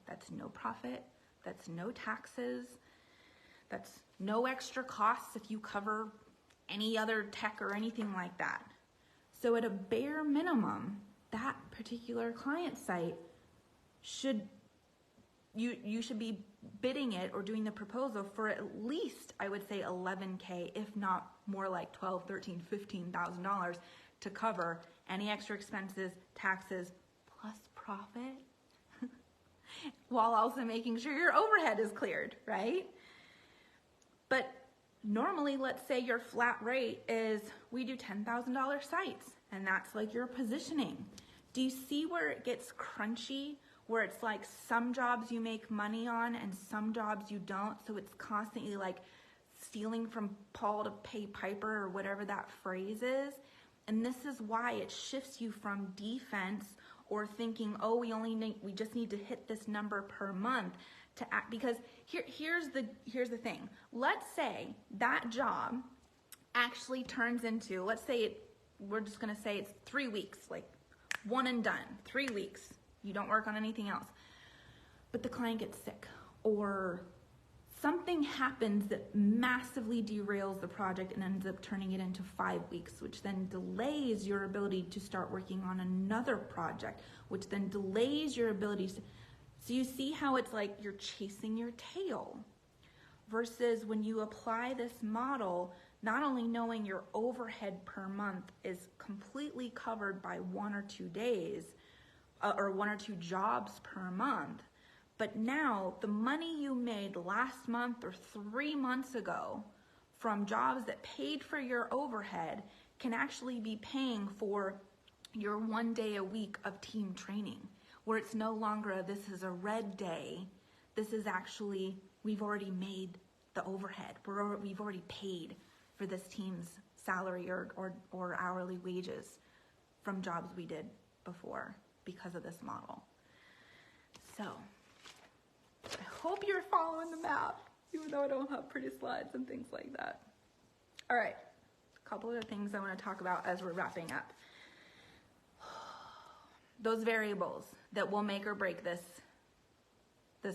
That's no profit, that's no taxes, that's no extra costs if you cover any other tech or anything like that. So at a bare minimum, that particular client site you should be bidding it or doing the proposal for at least, I would say, $11K, if not more like $12,000, $13,000, $15,000 to cover any extra expenses, taxes, plus profit, while also making sure your overhead is cleared, right? But normally, let's say your flat rate is, we do $10,000 sites, and that's like your positioning. Do you see where it gets crunchy? Where it's like some jobs you make money on and some jobs you don't, so it's constantly like stealing from Paul to pay Piper or whatever that phrase is. And this is why it shifts you from defense or thinking, oh, we just need to hit this number per month to act, because here's the thing. Let's say that job actually turns into, let's say we're just gonna say it's 3 weeks, like one and done, 3 weeks. You don't work on anything else. But the client gets sick or something happens that massively derails the project and ends up turning it into 5 weeks, which then delays your ability to start working on another project, which then delays your ability to, so you see how it's like you're chasing your tail, versus when you apply this model, not only knowing your overhead per month is completely covered by 1 or 2 days, or 1 or 2 jobs per month, but now the money you made last month or 3 months ago from jobs that paid for your overhead can actually be paying for your 1 day a week of team training, where it's no longer this is a red day. This is actually, we've already made the overhead. We've already paid for this team's salary or hourly wages from jobs we did before because of this model. So I hope you're following the math, even though I don't have pretty slides and things like that. All right, a couple of things I want to talk about as we're wrapping up. Those variables that will make or break this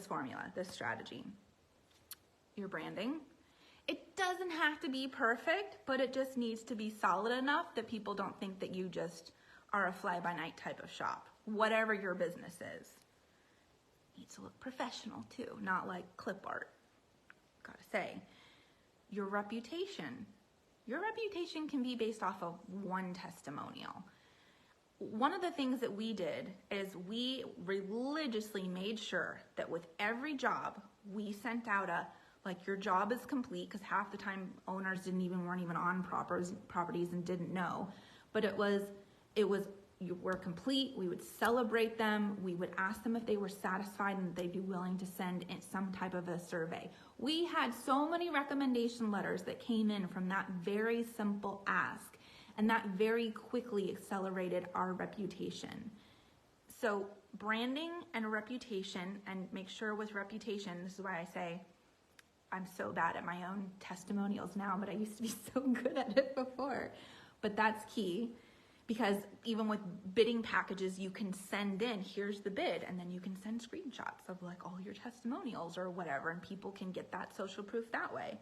formula, this strategy. Your branding. It doesn't have to be perfect, but it just needs to be solid enough that people don't think that you just are a fly-by-night type of shop. Whatever your business is. It needs to look professional too, not like clip art. gotta say, your reputation. Your reputation can be based off of one testimonial. One of the things that we did is we religiously made sure that with every job, we sent out like, your job is complete, because half the time owners weren't even on properties and didn't know. But it was you were complete. We would celebrate them. We would ask them if they were satisfied and they'd be willing to send in some type of a survey. We had so many recommendation letters that came in from that very simple ask, and that very quickly accelerated our reputation. So branding and reputation, and make sure with reputation, this is why I say I'm so bad at my own testimonials now, but I used to be so good at it before. But that's key, because even with bidding packages, you can send in, here's the bid, and then you can send screenshots of like all your testimonials or whatever, and people can get that social proof that way.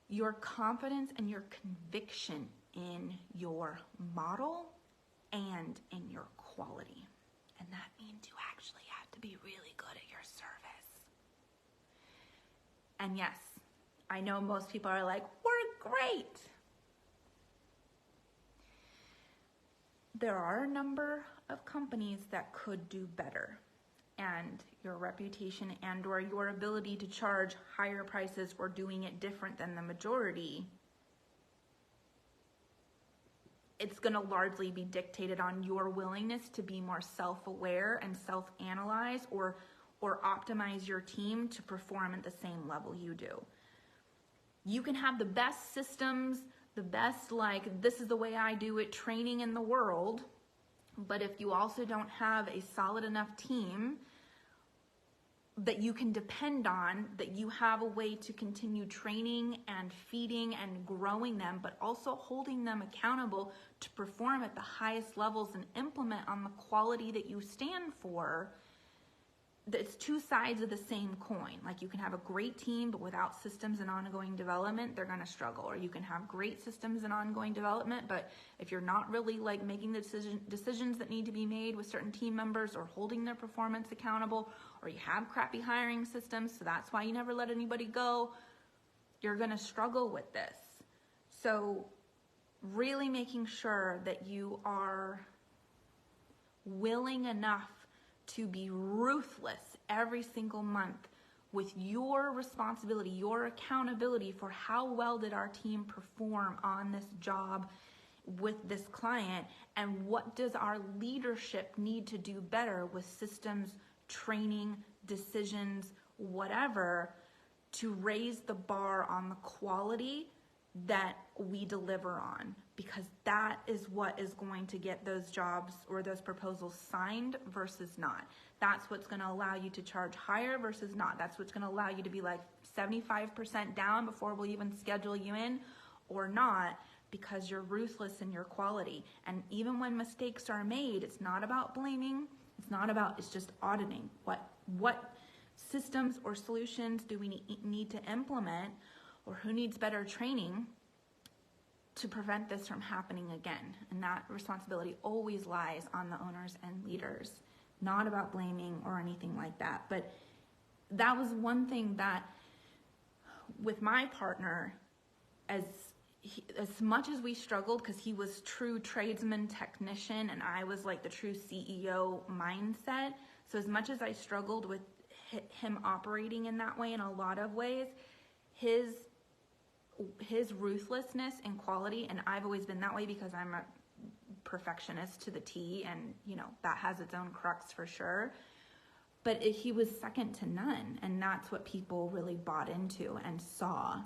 Your confidence and your conviction in your model and in your quality. And that means you actually have to be really good at your service. And yes, I know most people are like, we're great. There are a number of companies that could do better, and your reputation and or your ability to charge higher prices or doing it different than the majority, it's going to largely be dictated on your willingness to be more self-aware and self-analyze or optimize your team to perform at the same level you do. You can have the best systems, the best, like, this is the way I do it, training in the world, but if you also don't have a solid enough team that you can depend on, that you have a way to continue training and feeding and growing them, but also holding them accountable to perform at the highest levels and implement on the quality that you stand for, it's two sides of the same coin. Like, you can have a great team, but without systems and ongoing development, they're going to struggle. Or you can have great systems and ongoing development, but if you're not really like making the decisions that need to be made with certain team members or holding their performance accountable, or you have crappy hiring systems, so that's why you never let anybody go, you're going to struggle with this. So really making sure that you are willing enough to be ruthless every single month with your responsibility, your accountability for how well did our team perform on this job with this client, and what does our leadership need to do better with systems, training, decisions, whatever, to raise the bar on the quality that we deliver on, because that is what is going to get those jobs or those proposals signed versus not. That's what's going to allow you to charge higher versus not. That's what's going to allow you to be like 75% down before we'll even schedule you in, or not, because you're ruthless in your quality. And even when mistakes are made, it's not about blaming. It's just auditing. What systems or solutions do we need to implement, or who needs better training to prevent this from happening again? And that responsibility always lies on the owners and leaders, not about blaming or anything like that. But that was one thing that with my partner, as much as we struggled, because he was true tradesman technician and I was like the true CEO mindset, so as much as I struggled with him operating in that way in a lot of ways, his ruthlessness and quality, and I've always been that way because I'm a perfectionist to the T, and that has its own crux for sure, but he was second to none, and that's what people really bought into and saw.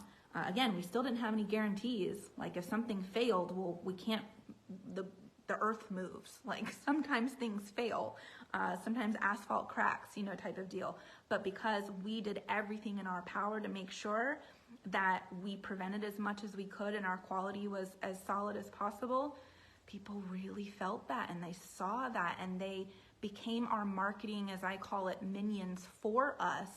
Again, we still didn't have any guarantees. Like, if something failed, well, we can't, the earth moves. Like, sometimes things fail. Sometimes asphalt cracks, type of deal. But because we did everything in our power to make sure that we prevented as much as we could and our quality was as solid as possible, people really felt that, and they saw that, and they became our marketing, as I call it, minions for us,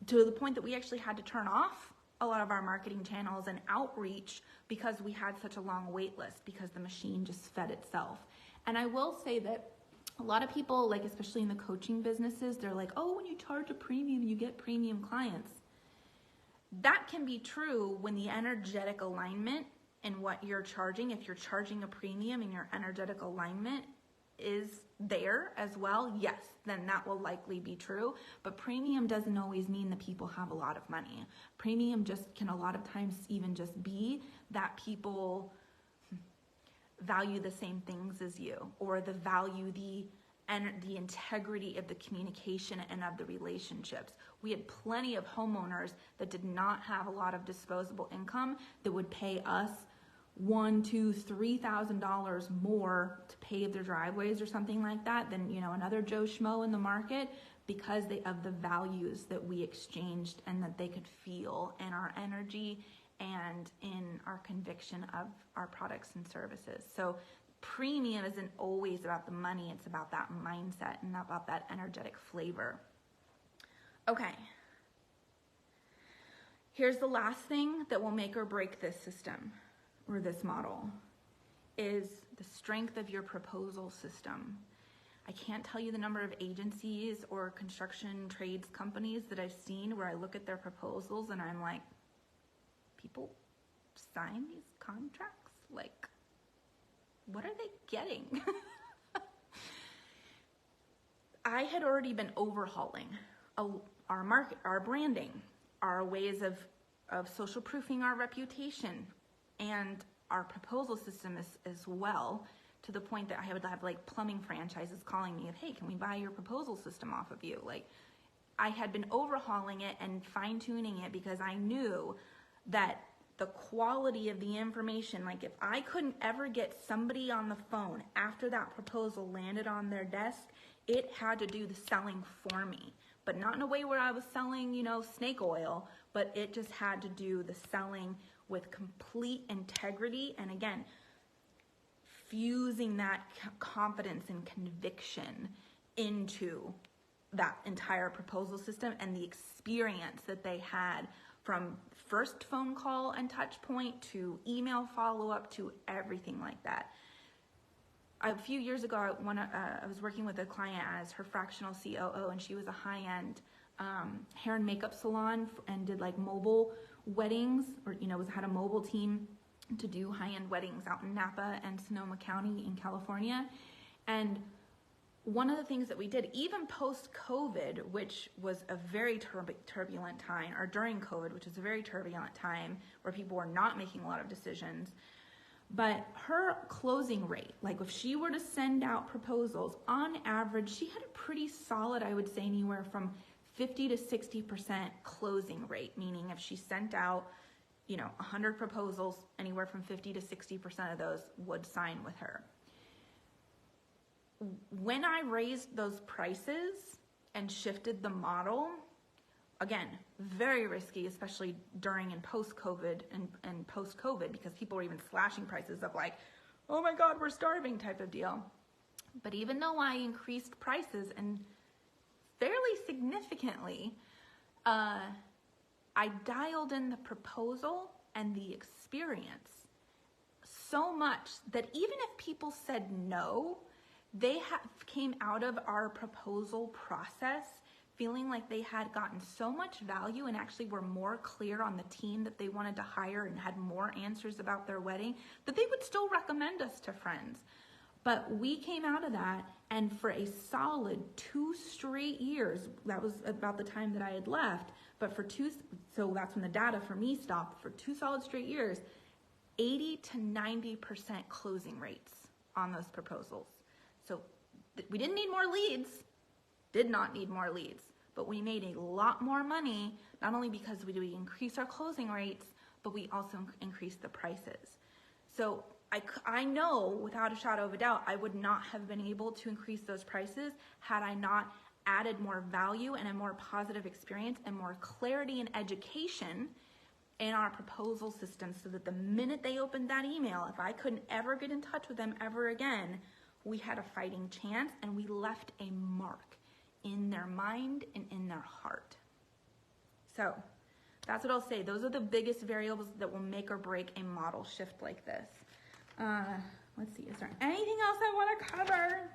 to the point that we actually had to turn off a lot of our marketing channels and outreach because we had such a long wait list, because the machine just fed itself. And I will say that a lot of people, like especially in the coaching businesses, they're like, oh, when you charge a premium, you get premium clients. That can be true when the energetic alignment and what you're charging, if you're charging a premium and your energetic alignment is there as well, yes, then that will likely be true. But premium doesn't always mean that people have a lot of money. Premium just can a lot of times even just be that people value the same things as you, or the value the integrity of the communication and of the relationships. We had plenty of homeowners that did not have a lot of disposable income that would pay us $1,000, $2,000, $3,000 more to pave their driveways or something like that than, you know, another Joe Schmo in the market, because of the values that we exchanged and that they could feel in our energy and in our conviction of our products and services. So premium isn't always about the money, it's about that mindset and about that energetic flavor. Okay. Here's the last thing that will make or break this system or this model, is the strength of your proposal system. I can't tell you the number of agencies or construction trades companies that I've seen where I look at their proposals and I'm like, people sign these contracts? Like, what are they getting? I had already been overhauling our market, our branding, our ways of social proofing our reputation, and our proposal system as well, to the point that I would have like plumbing franchises calling me of, hey, can we buy your proposal system off of you? Like, I had been overhauling it and fine tuning it because I knew that the quality of the information, like if I couldn't ever get somebody on the phone after that proposal landed on their desk, it had to do the selling for me. But not in a way where I was selling, you know, snake oil, but it just had to do the selling with complete integrity. And again, fusing that confidence and conviction into that entire proposal system and the experience that they had from first phone call and touch point to email follow-up to everything like that. A few years ago, I was working with a client as her fractional COO, and she was a high-end hair and makeup salon and did like mobile weddings, or, you know, had a mobile team to do high-end weddings out in Napa and Sonoma County in California. And one of the things that we did, even post-COVID, which was a very turbulent time, or during COVID, which was a very turbulent time where people were not making a lot of decisions, but her closing rate, like if she were to send out proposals, on average, she had a pretty solid, I would say anywhere from 50 to 60% closing rate, meaning if she sent out, you know, 100 proposals, anywhere from 50 to 60% of those would sign with her. When I raised those prices and shifted the model, again, very risky, especially during and post-COVID and post-COVID, because people were even slashing prices of like, oh my God, we're starving type of deal. But even though I increased prices and fairly significantly, I dialed in the proposal and the experience so much that even if people said no, they came out of our proposal process feeling like they had gotten so much value and actually were more clear on the team that they wanted to hire and had more answers about their wedding, that they would still recommend us to friends. But we came out of that, and for a solid 2 straight years, that was about the time that I had left, but so that's when the data for me stopped, for 2 solid straight years, 80 to 90% closing rates on those proposals. So we didn't need more leads, did not need more leads, but we made a lot more money, not only because we increased our closing rates, but we also increased the prices. So I know without a shadow of a doubt, I would not have been able to increase those prices had I not added more value and a more positive experience and more clarity and education in our proposal system, so that the minute they opened that email, if I couldn't ever get in touch with them ever again, we had a fighting chance, and we left a mark in their mind and in their heart. So that's what I'll say. Those are the biggest variables that will make or break a model shift like this. Let's see, is there anything else I want to cover?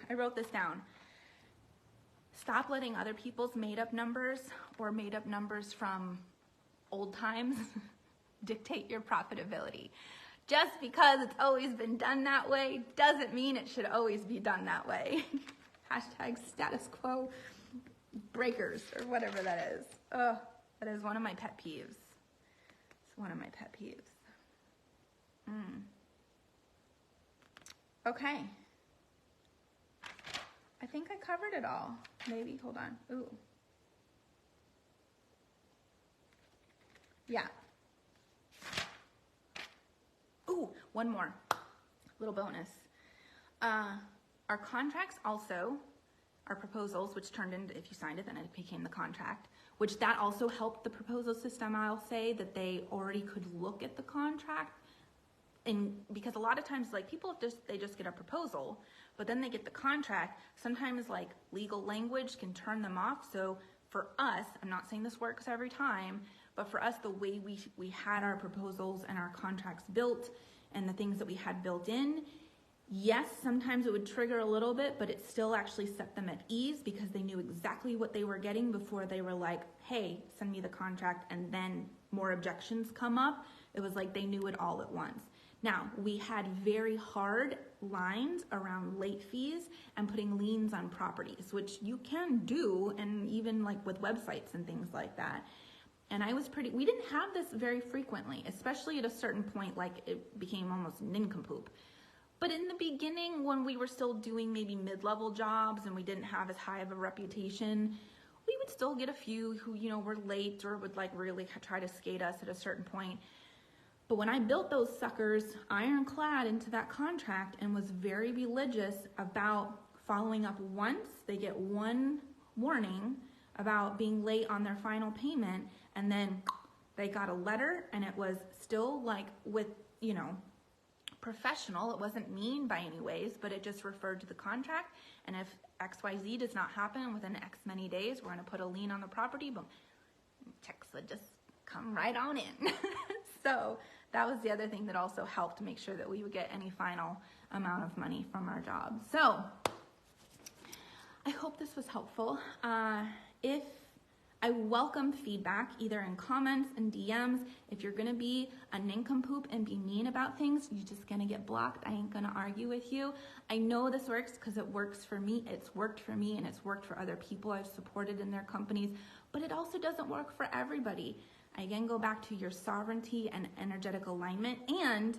I wrote this down. Stop letting other people's made-up numbers or made-up numbers from old times dictate your profitability. Just because it's always been done that way doesn't mean it should always be done that way. Hashtag status quo breakers or whatever that is. Oh, that is one of my pet peeves. It's one of my pet peeves. Okay. I think I covered it all. Maybe, hold on. Ooh. Yeah. Ooh, one more little bonus. Our contracts also, our proposals, which turned into, if you signed it, then it became the contract, which that also helped the proposal system. I'll say that they already could look at the contract. And because a lot of times, like, people they just get a proposal, but then they get the contract. Sometimes, like, legal language can turn them off. So for us, I'm not saying this works every time, but for us, the way we had our proposals and our contracts built and the things that we had built in, yes, sometimes it would trigger a little bit, but it still actually set them at ease because they knew exactly what they were getting before they were like, hey, send me the contract, and then more objections come up. It was like they knew it all at once. Now, we had very hard lines around late fees and putting liens on properties, which you can do, and even like with websites and things like that. And we didn't have this very frequently, especially at a certain point, like it became almost nincompoop. But in the beginning, when we were still doing maybe mid-level jobs and we didn't have as high of a reputation, we would still get a few who, you know, were late or would like really try to skate us at a certain point. But when I built those suckers ironclad into that contract and was very religious about following up once, they get one warning about being late on their final payment, and then they got a letter, and it was still like with, you know, professional. It wasn't mean by any ways, but it just referred to the contract. And if XYZ does not happen within X many days, we're going to put a lien on the property. Boom. Checks would just come right on in. So that was the other thing that also helped make sure that we would get any final amount of money from our job. So I hope this was helpful. If I welcome feedback either in comments and DMs. If you're gonna be a nincompoop and be mean about things, you're just gonna get blocked. I ain't gonna argue with you. I know this works because it works for me. It's worked for me and it's worked for other people I've supported in their companies, but it also doesn't work for everybody. I again go back to your sovereignty and energetic alignment. And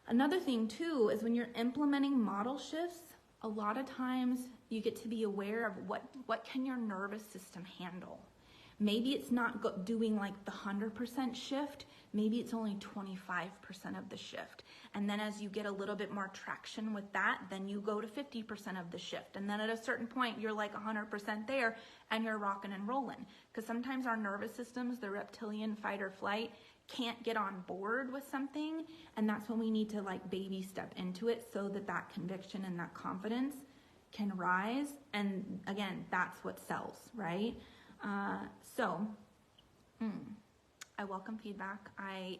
another thing too is when you're implementing model shifts, a lot of times you get to be aware of what can your nervous system handle. Maybe it's not doing like the 100% shift. Maybe it's only 25% of the shift. And then as you get a little bit more traction with that, then you go to 50% of the shift. And then at a certain point, you're like 100% there and you're rocking and rolling. Because sometimes our nervous systems, the reptilian fight or flight, can't get on board with something. And that's when we need to like baby step into it so that that conviction and that confidence can rise. And again, that's what sells, right? I welcome feedback.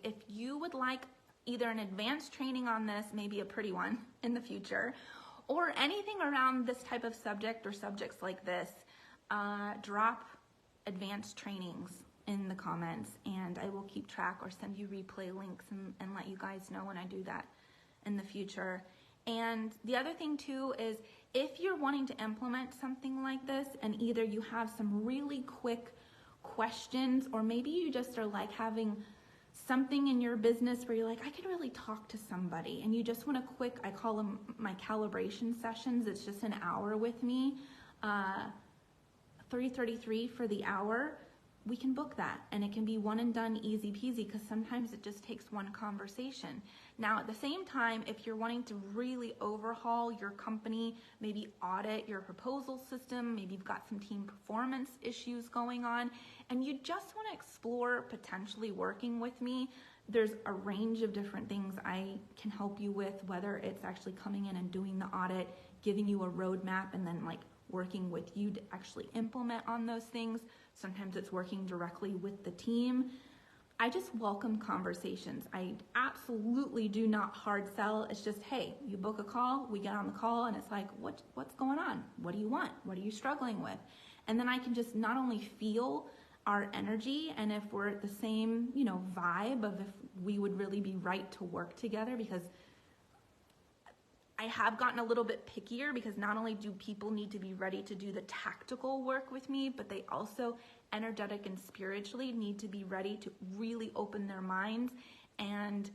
If you would like either an advanced training on this, maybe a pretty one in the future, or anything around this type of subject or subjects like this, drop advanced trainings in the comments and I will keep track or send you replay links and let you guys know when I do that in the future. And the other thing too is if you're wanting to implement something like this and either you have some really quick questions or maybe you just are like having something in your business where you're like, I could really talk to somebody and you just want a quick, I call them my calibration sessions. It's just an hour with me, $333 for the hour. We can book that and it can be one and done, easy peasy, because sometimes it just takes one conversation. Now, at the same time, if you're wanting to really overhaul your company, maybe audit your proposal system, maybe you've got some team performance issues going on, and you just want to explore potentially working with me, there's a range of different things I can help you with, whether it's actually coming in and doing the audit, giving you a roadmap, and then like working with you to actually implement on those things. Sometimes it's working directly with the team. I just welcome conversations. I absolutely do not hard sell. It's just, hey, you book a call, we get on the call, and it's like, what's going on? What do you want? What are you struggling with? And then I can just not only feel our energy, and if we're at the same, vibe of if we would really be right to work together, because I have gotten a little bit pickier, because not only do people need to be ready to do the tactical work with me, but they also energetic and spiritually need to be ready to really open their minds and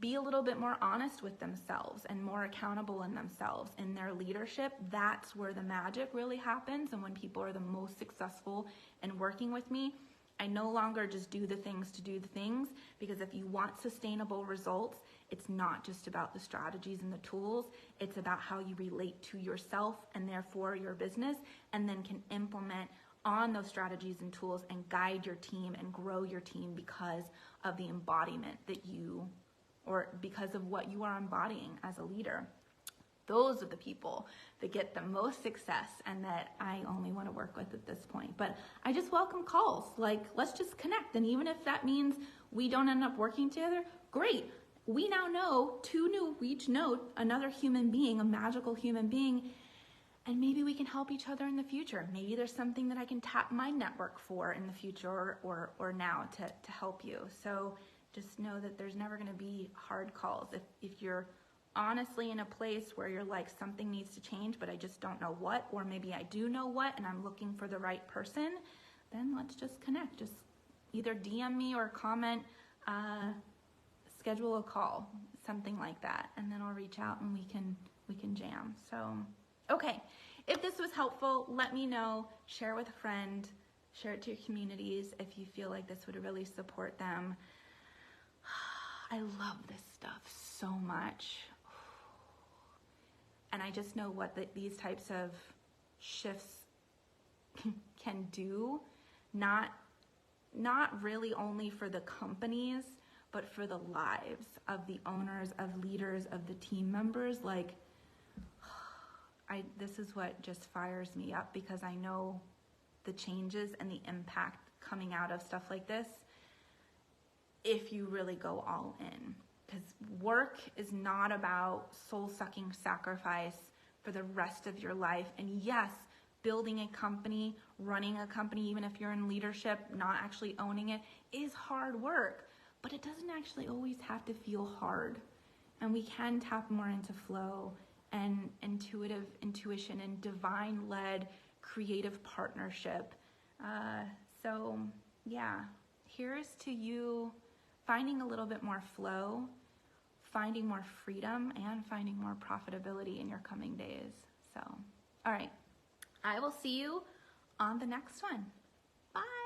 be a little bit more honest with themselves and more accountable in themselves, in their leadership. That's where the magic really happens. And when people are the most successful in working with me, I no longer just do the things to do the things, because if you want sustainable results, it's not just about the strategies and the tools. It's about how you relate to yourself and therefore your business, and then can implement on those strategies and tools and guide your team and grow your team because of the embodiment that you, or because of what you are embodying as a leader. Those are the people that get the most success and that I only want to work with at this point. But I just welcome calls. Like, let's just connect. And even if that means we don't end up working together, great. We now know we each know another human being, a magical human being, and maybe we can help each other in the future. Maybe there's something that I can tap my network for in the future or now to help you. So just know that there's never going to be hard calls. If you're honestly in a place where you're like, something needs to change, but I just don't know what, or maybe I do know what and I'm looking for the right person, then let's just connect. Just either DM me or comment, schedule a call, something like that, and then I'll reach out and we can jam. So, okay, if this was helpful, let me know. Share with a friend, share it to your communities if you feel like this would really support them. I love this stuff so much. And I just know what these types of shifts can do, not really only for the companies, but for the lives of the owners, of leaders, of the team members. Like, this is what just fires me up, because I know the changes and the impact coming out of stuff like this if you really go all in. Because work is not about soul-sucking sacrifice for the rest of your life. And yes, building a company, running a company, even if you're in leadership, not actually owning it, is hard work. But it doesn't actually always have to feel hard. And we can tap more into flow and intuition and divine-led creative partnership. So yeah, here's to you finding a little bit more flow, finding more freedom, and finding more profitability in your coming days. So, all right, I will see you on the next one. Bye.